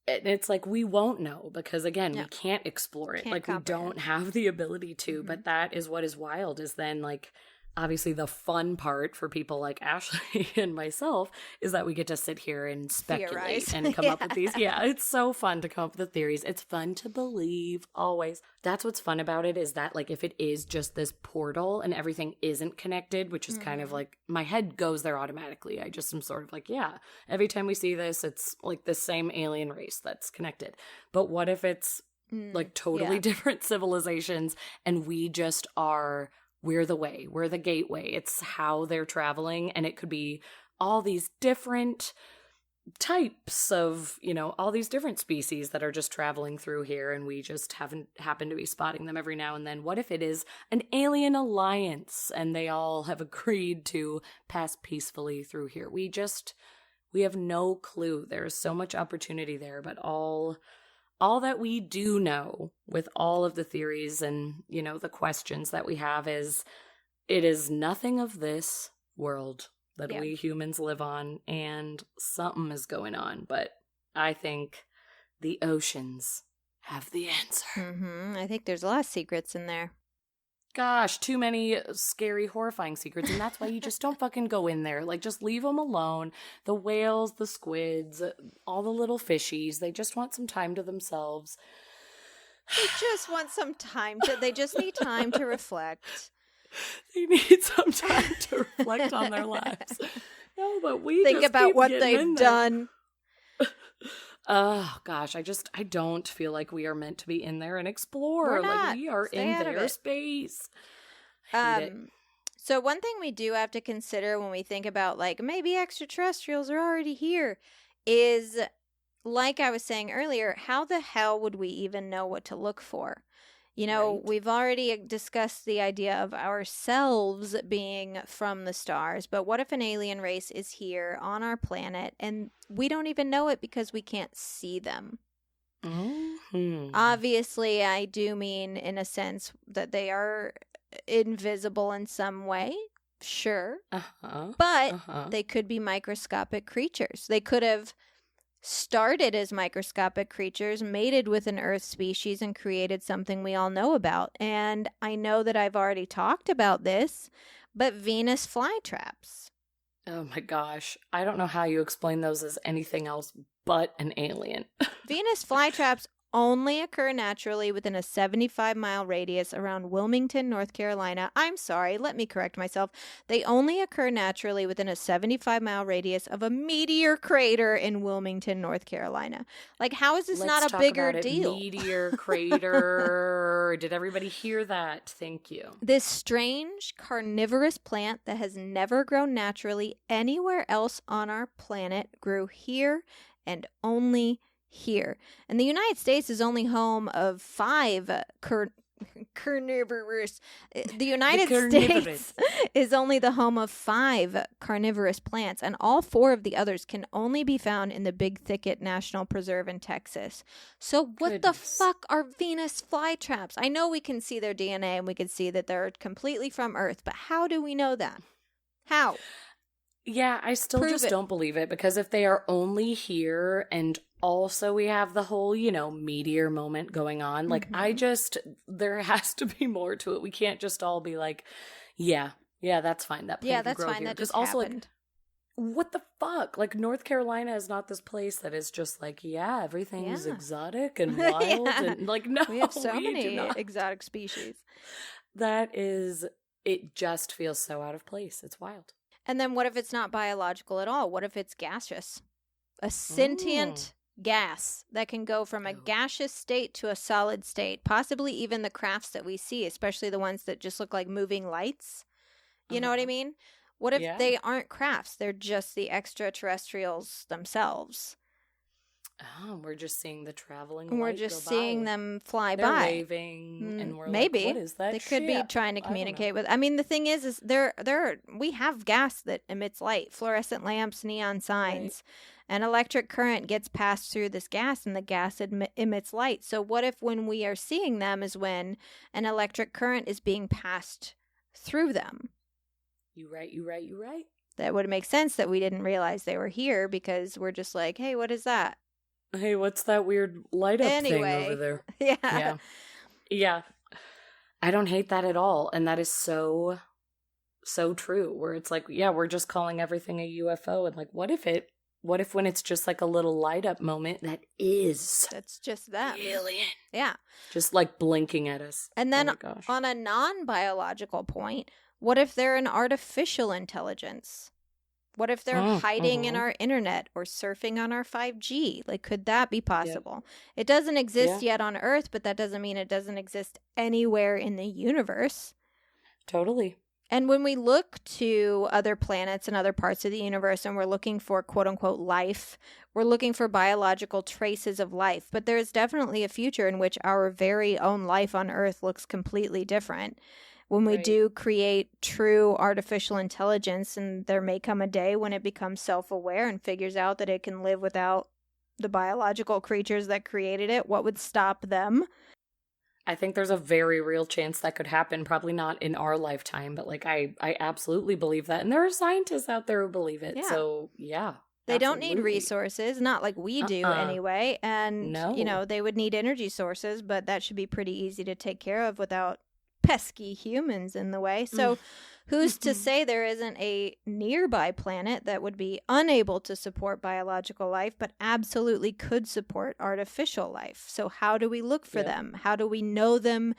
it's like we won't know because, again, we can't explore it. We don't have the ability to, but that is what is wild is then like, obviously the fun part for people like Ashley and myself is that we get to sit here and speculate and come up with these. Yeah, it's so fun to come up with the theories. It's fun to believe always. That's what's fun about it is that like if it is just this portal and everything isn't connected, which is kind of like my head goes there automatically. I just am sort of like, every time we see this, it's like the same alien race that's connected. But what if it's like totally different civilizations and we just are... We're the way. We're the gateway. It's how they're traveling. And it could be all these different types of, all these different species that are just traveling through here. And we just happened to be spotting them every now and then. What if it is an alien alliance and they all have agreed to pass peacefully through here? We have no clue. There's so much opportunity there, but all that we do know with all of the theories and, the questions that we have is it is nothing of this world that we humans live on and something is going on. But I think the oceans have the answer. I think there's a lot of secrets in there. Gosh, too many scary, horrifying secrets, and that's why you just don't fucking go in there. Like, just leave them alone. The whales, the squids, all the little fishies, they just want some time to themselves. They just want some time they just need time to reflect. They need some time to reflect on their lives. No, but we think just about keep what they've done. Oh, gosh, I don't feel like we are meant to be in there and explore. We're not. Like, we are in their space. So one thing we do have to consider when we think about, like, maybe extraterrestrials are already here is, like I was saying earlier, how the hell would we even know what to look for? We've already discussed the idea of ourselves being from the stars, but what if an alien race is here on our planet and we don't even know it because we can't see them? Obviously, I do mean in a sense that they are invisible in some way, sure, but they could be microscopic creatures. They could have started as microscopic creatures, mated with an Earth species, and created something we all know about. And I know that I've already talked about this, but Venus flytraps. Oh my gosh. I don't know how you explain those as anything else but an alien. Venus flytraps only occur naturally within a 75-mile radius around Wilmington, North Carolina. I'm sorry, let me correct myself. They only occur naturally within a 75-mile radius of a meteor crater in Wilmington, North Carolina. Like, how is this not a bigger deal? Meteor crater. Did everybody hear that? Thank you. This strange carnivorous plant that has never grown naturally anywhere else on our planet grew here and only here. And the United States is only home of 5 carnivorous. The United States is only the home of 5 carnivorous plants, and all 4 of the others can only be found in the Big Thicket National Preserve in Texas. So what the fuck are Venus flytraps? I know we can see their DNA and we can see that they're completely from Earth, but how do we know that? How? Yeah, I still don't believe it, because if they are only here and also we have the whole, meteor moment going on, like, there has to be more to it. We can't just all be like, yeah, that's fine. That plant can grow fine. Here. That just also, happened. Like, what the fuck? Like, North Carolina is not this place that is just like, everything's exotic and wild. And like, no, we have so many exotic species. It just feels so out of place. It's wild. And then what if it's not biological at all? What if it's gaseous? A sentient gas that can go from a gaseous state to a solid state, possibly even the crafts that we see, especially the ones that just look like moving lights. You know what I mean? What if they aren't crafts? They're just the extraterrestrials themselves. Oh, we're just seeing the traveling light. We're just seeing them fly They're by. Waving, and we're maybe. Like, what is that? They could be trying to communicate with. I mean, the thing is we have gas that emits light, fluorescent lamps, neon signs. Right. An electric current gets passed through this gas, and the gas emits light. So what if when we are seeing them is when an electric current is being passed through them? You right. That would make sense that we didn't realize they were here, because we're just like, hey, what is that? Hey, what's that weird light up thing over there? Yeah. I don't hate that at all. And that is so true, where it's like, we're just calling everything a UFO. And like, what if when it's just like a little light up moment that's just them. Alien. Yeah. Just like blinking at us. And then on a non-biological point, what if they're an artificial intelligence? What if they're hiding in our internet or surfing on our 5G? Like, could that be possible? It doesn't exist yet on Earth, but that doesn't mean it doesn't exist anywhere in the universe. Totally. And when we look to other planets and other parts of the universe and we're looking for quote-unquote life, we're looking for biological traces of life. But there is definitely a future in which our very own life on Earth looks completely different. When we do create true artificial intelligence, and there may come a day when it becomes self-aware and figures out that it can live without the biological creatures that created it, what would stop them? I think there's a very real chance that could happen. Probably not in our lifetime, but like I absolutely believe that. And there are scientists out there who believe it. Yeah. So, yeah. They don't need resources, not like we do anyway. And, they would need energy sources, but that should be pretty easy to take care of without pesky humans in the way. So who's to say there isn't a nearby planet that would be unable to support biological life, but absolutely could support artificial life? So how do we look for them? How do we know them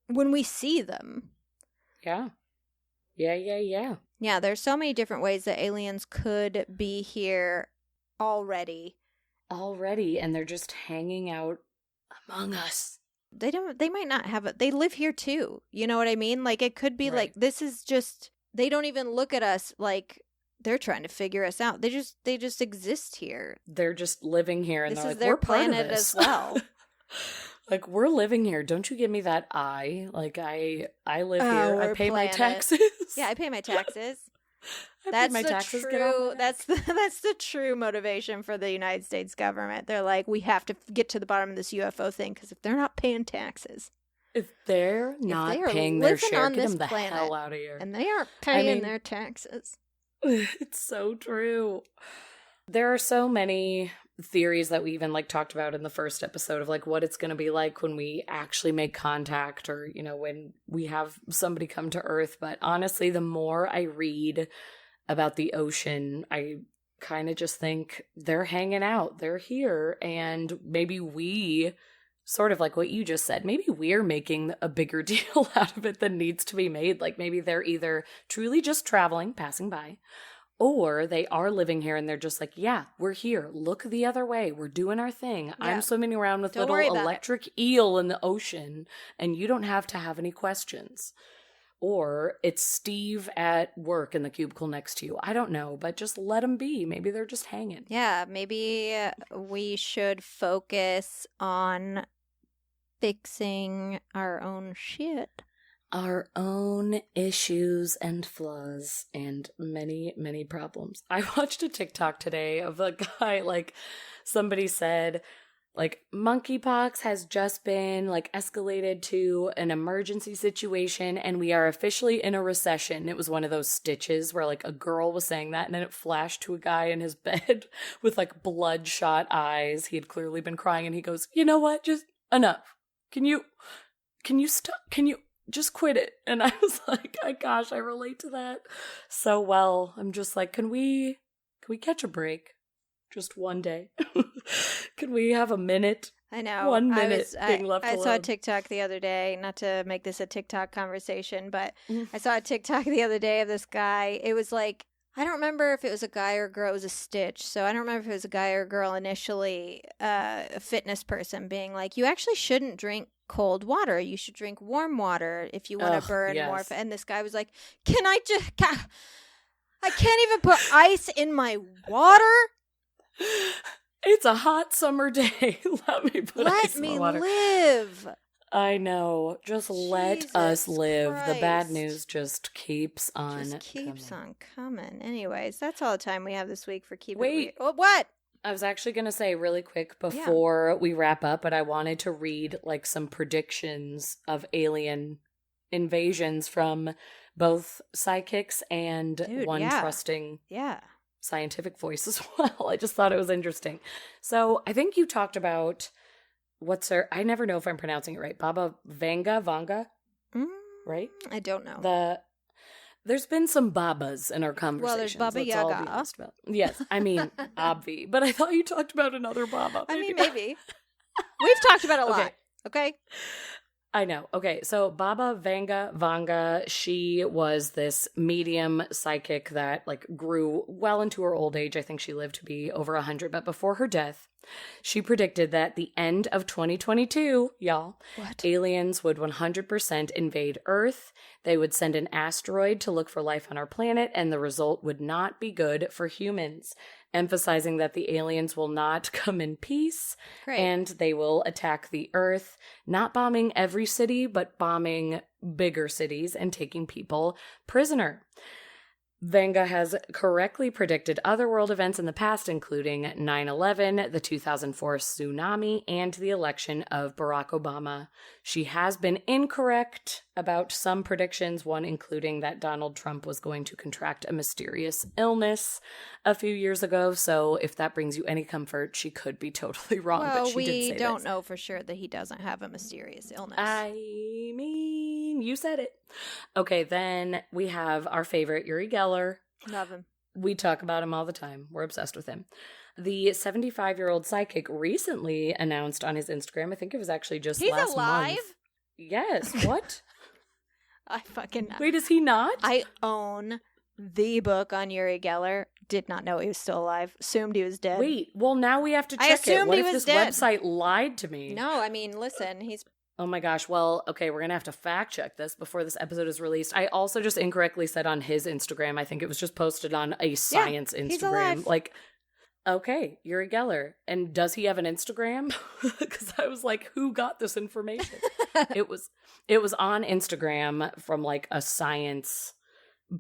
when we see them? Yeah, there's so many different ways that aliens could be here already, and they're just hanging out among us. They might not have they live here too. You know what I mean? Like, it could be like, this is just, they don't even look at us like they're trying to figure us out. They just exist here. They're just living here, and this they're is like, their we're planet as well. Like, we're living here. Don't you give me that I live here. I pay my taxes. Yeah, I pay my taxes. That's the true motivation for the United States government. They're like, we have to get to the bottom of this UFO thing, because if they're not paying taxes, if they're not paying their share, get them the hell out of here. And they aren't paying their taxes. It's so true. There are so many theories that we even like talked about in the first episode of like what it's going to be like when we actually make contact, or, you know, when we have somebody come to Earth. But honestly, the more I read about the ocean, I kind of just think they're hanging out, they're here, and maybe we, sort of like what you just said, maybe we're making a bigger deal out of it than needs to be made. Like maybe they're either truly just traveling, passing by, or they are living here and they're just like, yeah, we're here. Look the other way. We're doing our thing. Yeah. I'm swimming around with little electric eel in the ocean, and you don't have to have any questions. Or it's Steve at work in the cubicle next to you. I don't know, but just let them be. Maybe they're just hanging. Yeah, maybe we should focus on fixing our own shit. Our own issues and flaws and many, many problems. I watched a TikTok today of a guy, like, somebody said, like, monkeypox has just been, like, escalated to an emergency situation and we are officially in a recession. It was one of those stitches where, like, a girl was saying that and then it flashed to a guy in his bed with, like, bloodshot eyes. He had clearly been crying and he goes, you know what? Just enough. Can you stop? Can you just quit it? And I was like, oh gosh, I relate to that so well. I'm just like, can we catch a break? Just one day. Can we have a minute? I know. 1 minute being left alone. I saw a TikTok the other day, not to make this a TikTok conversation, but I saw a TikTok the other day of this guy. It was like, I don't remember if it was a guy or a girl. It was a stitch. So I don't remember if it was a guy or a girl initially, a fitness person being like, you actually shouldn't drink cold water. You should drink warm water if you want to burn more. And this guy was like, I can't even put ice in my water. It's a hot summer day. Let me put ice in my water. Let me live. I know. Just let us live. Christ. The bad news just keeps on coming. Anyways, that's all the time we have this week for Keep It Wait. Weird. Oh, what? I was actually going to say really quick before we wrap up, but I wanted to read like some predictions of alien invasions from both psychics and trusting scientific voice as well. I just thought it was interesting. So I think you talked about I never know if I'm pronouncing it right. Baba Vanga, right? I don't know. There's been some Babas in our conversations. Well, there's Baba Yaga. Yes, I mean, Obvi. But I thought you talked about another Baba. Maybe. We've talked about it a lot, okay? I know. Okay, so Baba Vanga, she was this medium psychic that like grew well into her old age. I think she lived to be over 100. But before her death, she predicted that the end of 2022, aliens would 100% invade Earth. They would send an asteroid to look for life on our planet, and the result would not be good for humans, emphasizing that the aliens will not come in peace. Great. And they will attack the Earth, not bombing every city, but bombing bigger cities and taking people prisoner. Vanga has correctly predicted other world events in the past, including 9/11, the 2004 tsunami, and the election of Barack Obama. She has been incorrect about some predictions, one including that Donald Trump was going to contract a mysterious illness a few years ago. So if that brings you any comfort, she could be totally wrong. Well, but she did say we don't know for sure that he doesn't have a mysterious illness. I mean, you said it. Okay, then we have our favorite, Uri Geller. Love him. We talk about him all the time. We're obsessed with him. The 75-year-old psychic recently announced on his Instagram, I think it was actually just last alive? month. Yes. What? I fucking... Wait, is he not? I own the book on Uri Geller. Did not know he was still alive. Assumed he was dead. Wait, well, now we have to check assumed it. What he if was this dead. website lied to me? No, I mean, listen, he's... Oh my gosh. Well, okay, we're going to have to fact check this before this episode is released. I also just incorrectly said on his Instagram, I think it was just posted on a science Instagram. He's alive. Like, okay, Uri Geller. And does he have an Instagram? Because I was like, who got this information? It was on Instagram from like a science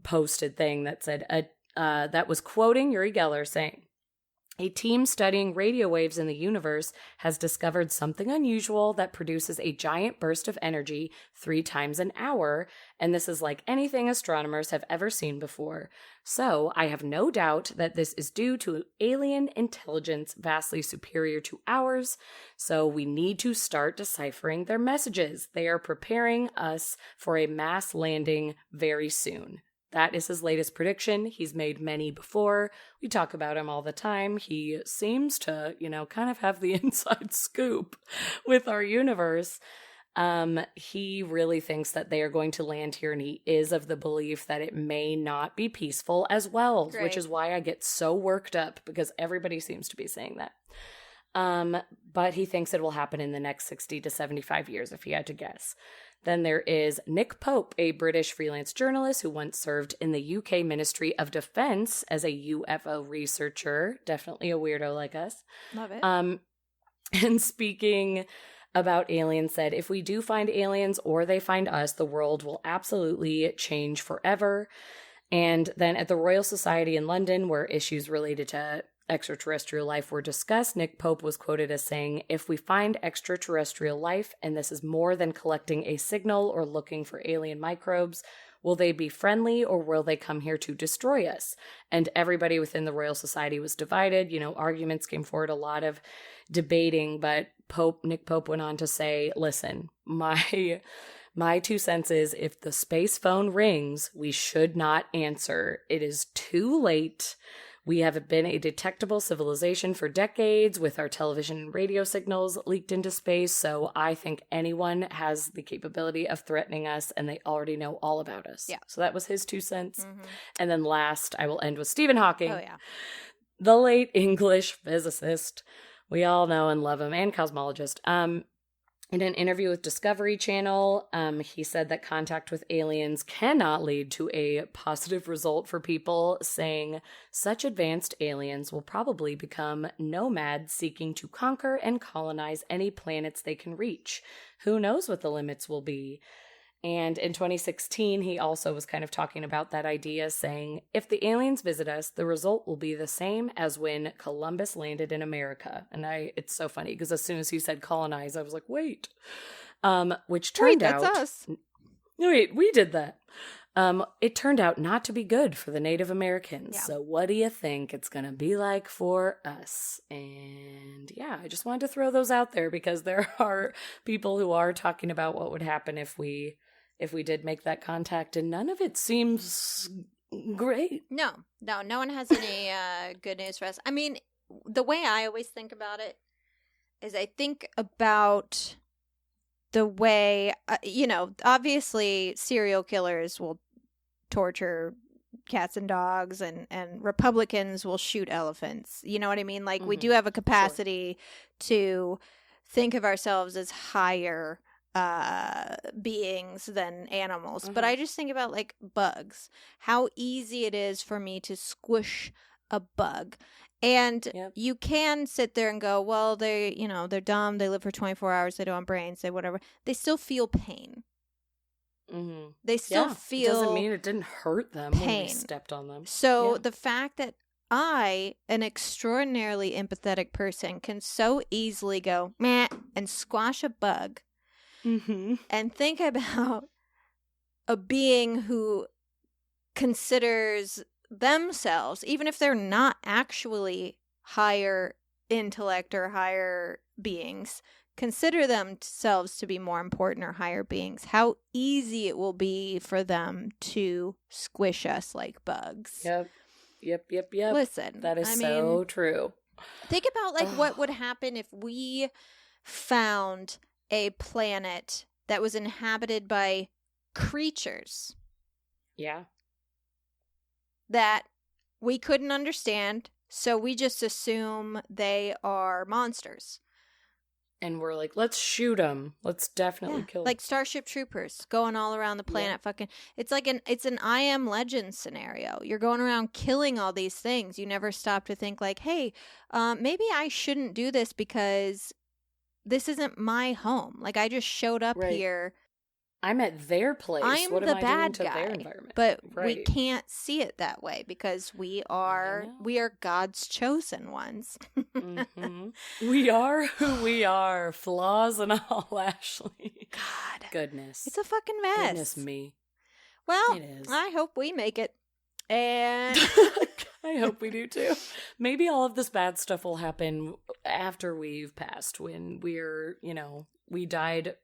posted thing that said, that was quoting Uri Geller saying, A team studying radio waves in the universe has discovered something unusual that produces a giant burst of energy 3 times an hour, and this is like anything astronomers have ever seen before. So, I have no doubt that this is due to alien intelligence vastly superior to ours, so we need to start deciphering their messages. They are preparing us for a mass landing very soon. That is his latest prediction. He's made many before. We talk about him all the time. He seems to, kind of have the inside scoop with our universe. He really thinks that they are going to land here, and he is of the belief that it may not be peaceful as well, Great. Which is why I get so worked up, because everybody seems to be saying that. But he thinks it will happen in the next 60 to 75 years, if he had to guess. Then there is Nick Pope, a British freelance journalist who once served in the UK Ministry of Defense as a UFO researcher. Definitely a weirdo like us. Love it. And speaking about aliens, said, if we do find aliens or they find us, the world will absolutely change forever. And then at the Royal Society in London, where issues related to extraterrestrial life were discussed, Nick Pope was quoted as saying, if we find extraterrestrial life, and this is more than collecting a signal or looking for alien microbes, will they be friendly or will they come here to destroy us? And everybody within the Royal Society was divided. Arguments came forward, a lot of debating, but Nick Pope went on to say, listen, my 2 cents is, if the space phone rings, we should not answer. It is too late. We have been a detectable civilization for decades with our television and radio signals leaked into space, so I think anyone has the capability of threatening us, and they already know all about us. Yeah. So that was his 2 cents. Mm-hmm. And then last, I will end with Stephen Hawking. Oh, yeah. The late English physicist. We all know and love him, and cosmologist. In an interview with Discovery Channel, he said that contact with aliens cannot lead to a positive result for people, saying such advanced aliens will probably become nomads seeking to conquer and colonize any planets they can reach. Who knows what the limits will be? And in 2016, he also was kind of talking about that idea, saying, if the aliens visit us, the result will be the same as when Columbus landed in America. And it's so funny, because as soon as he said colonize, I was like, wait. Which turned out... that's us. Wait, we did that. It turned out not to be good for the Native Americans. Yeah. So what do you think it's going to be like for us? And yeah, I just wanted to throw those out there, because there are people who are talking about what would happen if we did make that contact, and none of it seems great. No one has any good news for us. I mean, the way I always think about it is I think about the way, obviously serial killers will torture cats and dogs, and Republicans will shoot elephants. You know what I mean? Like, we do have a capacity to think of ourselves as higher beings than animals. But I just think about, like, bugs, how easy it is for me to squish a bug. And you can sit there and go, well, they're dumb, they live for 24 hours, they don't have brains, they whatever. They still feel pain. Mm-hmm. They still feel, it doesn't mean it didn't hurt them pain. When we stepped on them. So the fact that I, an extraordinarily empathetic person, can so easily go meh and squash a bug, and think about a being who considers themselves, even if they're not actually higher intellect or higher beings, consider themselves to be more important or higher beings, how easy it will be for them to squish us like bugs. Yep. Listen, that is so true. Think about, like, what would happen if we found a planet that was inhabited by creatures. Yeah. That we couldn't understand, so we just assume they are monsters. And we're like, let's shoot them. Let's definitely kill them. Like Starship Troopers going all around the planet fucking... It's like an I Am Legend scenario. You're going around killing all these things. You never stop to think like, hey, maybe I shouldn't do this because this isn't my home. Like, I just showed up here I'm at their place. I'm what the am I bad doing to guy, their environment? but Right. we can't see it that way because we are God's chosen ones. Mm-hmm. We are who we are, flaws and all, Ashley. God. Goodness. It's a fucking mess. Goodness me. Well, It is. I hope we make it. And I hope we do too. Maybe all of this bad stuff will happen after we've passed, when we're, we died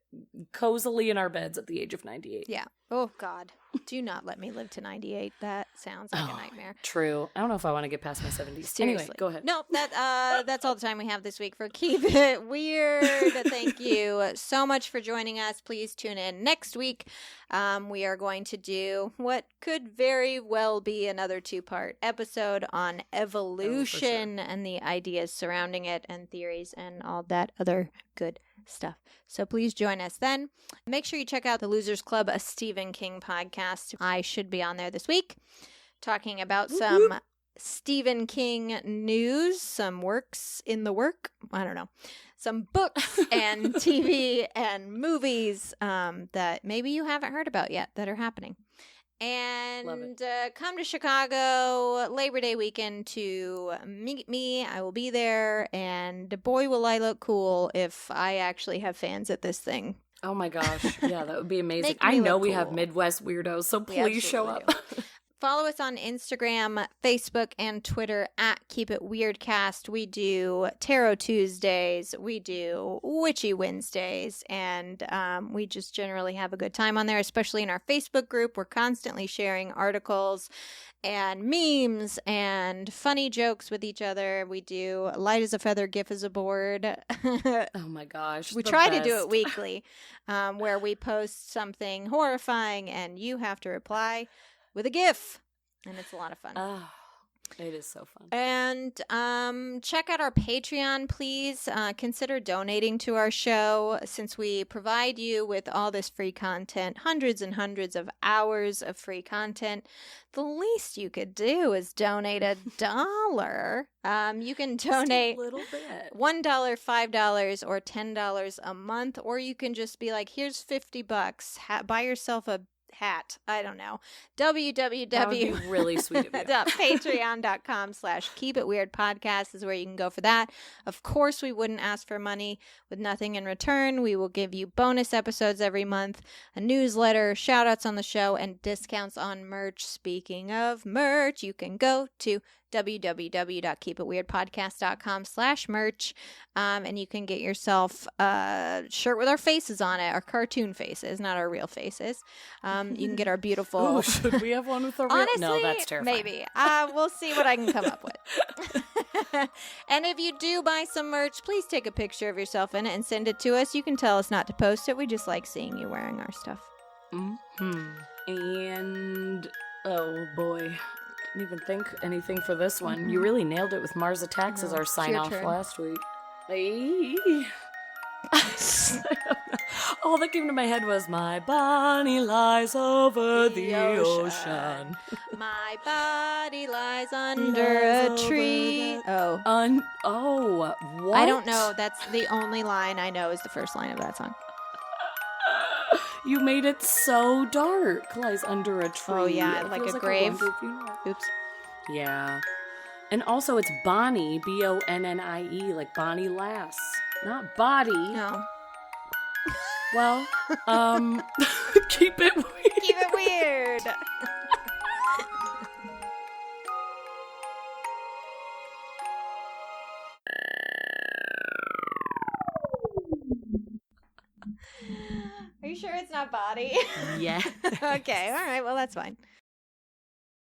cozily in our beds at the age of 98. Yeah. Oh, God. Do not let me live to 98. That sounds like a nightmare. True. I don't know if I want to get past my 70s. Seriously. Anyway, go ahead. No, that's all the time we have this week for Keep It Weird. Thank you so much for joining us. Please tune in next week. We are going to do what could very well be another 2-part episode on evolution and the ideas surrounding it and theories and all that other good stuff. So please join us then. Make sure you check out the Losers Club, a Stephen King podcast. I should be on there this week talking about some Stephen King news, some works in the work. I don't know. Some books and TV and movies that maybe you haven't heard about yet that are happening. And come to Chicago Labor Day weekend to meet me. I will be there. And boy, will I look cool if I actually have fans at this thing. Oh my gosh. Yeah, that would be amazing. I know we have Midwest weirdos, so please show up. Follow us on Instagram, Facebook, and Twitter at Keep It Weirdcast. We do Tarot Tuesdays, we do Witchy Wednesdays, and we just generally have a good time on there, especially in our Facebook group. We're constantly sharing articles and memes and funny jokes with each other. We do Light as a Feather, GIF as a Board. Oh my gosh. We try to do it weekly, where we post something horrifying and you have to reply with a GIF, and it's a lot of fun. Oh, it is so fun. And check out our Patreon, please. Consider donating to our show, since we provide you with all this free content, hundreds and hundreds of hours of free content. The least you could do is donate $1. You can donate just a little bit. $1, $5, or $10 a month, or you can just be like, here's $50. Buy yourself a hat. I don't know. Really sweet of you. Patreon.com/keepitweirdpodcast is where you can go for that. Of course, we wouldn't ask for money with nothing in return. We will give you bonus episodes every month, a newsletter, shout outs on the show, and discounts on merch. Speaking of merch, you can go to www.keepitweirdpodcast.com/merch, and you can get yourself a shirt with our faces on it, our cartoon faces, not our real faces. You can get our beautiful... Ooh, should we have one with a real... Honestly, no, that's terrifying. Maybe. We'll see what I can come up with. And if you do buy some merch, please take a picture of yourself in it and send it to us. You can tell us not to post it. We just like seeing you wearing our stuff. Mm-hmm. And... oh, boy. Didn't even think anything for this one. You really nailed it with Mars Attacks as our sign-off last week. All that came to my head was, my body lies over the ocean. My body lies under a tree. Oh, what? I don't know. That's the only line I know is the first line of that song. You made it so dark. Lies under a tree. Oh, yeah, like a grave. Oops. Yeah. And also it's Bonnie, Bonnie, like Bonnie Lass. Not body. No. Well, keep it weird. Keep it weird. Are you sure it's not body? Yeah. Okay, all right, well, that's fine.